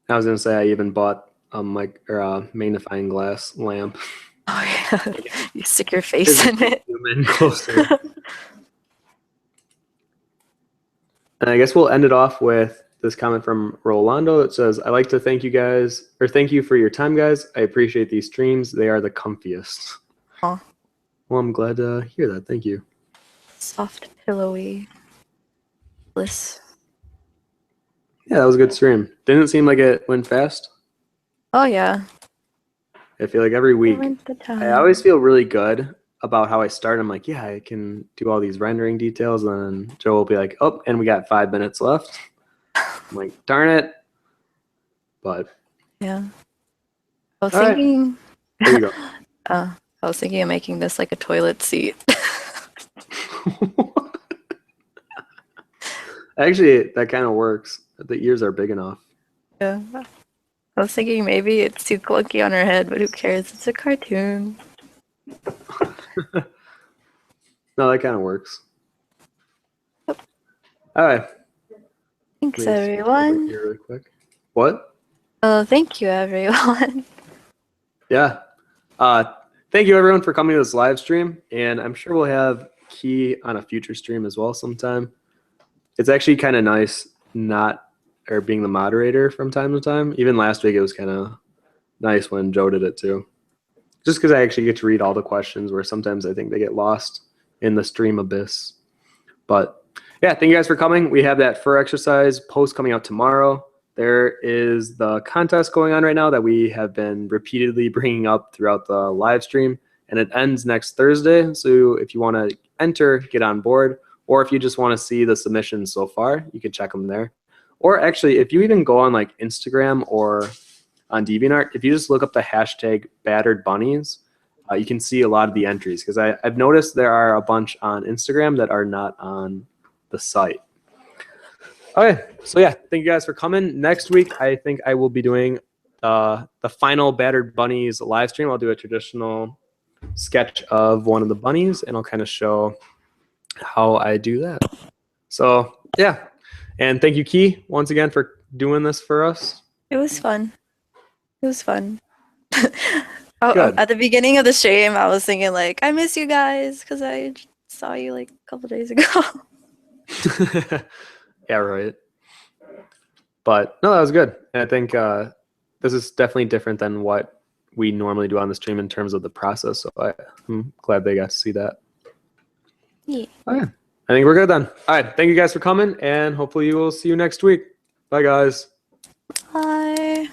I was gonna say I even bought a magnifying glass lamp. Oh yeah, you stick your face in it. Zoom in closer. And I guess we'll end it off with this comment from Rolando. It says, "I like to thank you guys, or thank you for your time, guys. I appreciate these streams. They are the comfiest." Aw, Well, I'm glad to hear that. Thank you. soft, pillowy bliss. Yeah, that was a good stream. Didn't seem like it went fast. Oh yeah. I feel like every week, Went the I time. always feel really good about how I start. I'm like, yeah, I can do all these rendering details. And then Joe will be like, oh, and we got 5 minutes left. I'm like, darn it. But Yeah. I was all right, thinking. there you go. I was thinking of making this like a toilet seat. Actually, that kind of works. The ears are big enough. Yeah. I was thinking maybe it's too clunky on her head, but who cares? It's a cartoon. No, that kind of works. All right. Thanks, Let me switch over everyone. here really quick. What? Oh, thank you, everyone. Yeah. Thank you, everyone, for coming to this live stream. And I'm sure we'll have Key on a future stream as well sometime. It's actually kind of nice being the moderator from time to time. Even last week, it was kind of nice when Joe did it too. Just because I actually get to read all the questions where sometimes I think they get lost in the stream abyss. But yeah, thank you guys for coming. We have that fur exercise post coming out tomorrow. There is the contest going on right now that we have been repeatedly bringing up throughout the live stream, and it ends next Thursday. So if you want to enter, get on board, or if you just want to see the submissions so far, you can check them there. Or actually, if you even go on like Instagram or on DeviantArt, if you just look up the hashtag battered bunnies, you can see a lot of the entries, because I've noticed there are a bunch on Instagram that are not on the site. Okay, so yeah, thank you guys for coming. Next week, I think I will be doing the final battered bunnies live stream. I'll do a traditional sketch of one of the bunnies, and I'll kind of show how I do that. So yeah, and thank you, Key, once again for doing this for us. It was fun. It was fun. Good. At the beginning of the stream, I was thinking like, I miss you guys because I saw you like a couple days ago. Yeah, right. But no, that was good. And I think this is definitely different than what we normally do on the stream in terms of the process. So I'm glad they got to see that. Yeah. Oh, yeah. I think we're good then. All right. Thank you guys for coming, and hopefully we will see you next week. Bye, guys. Bye.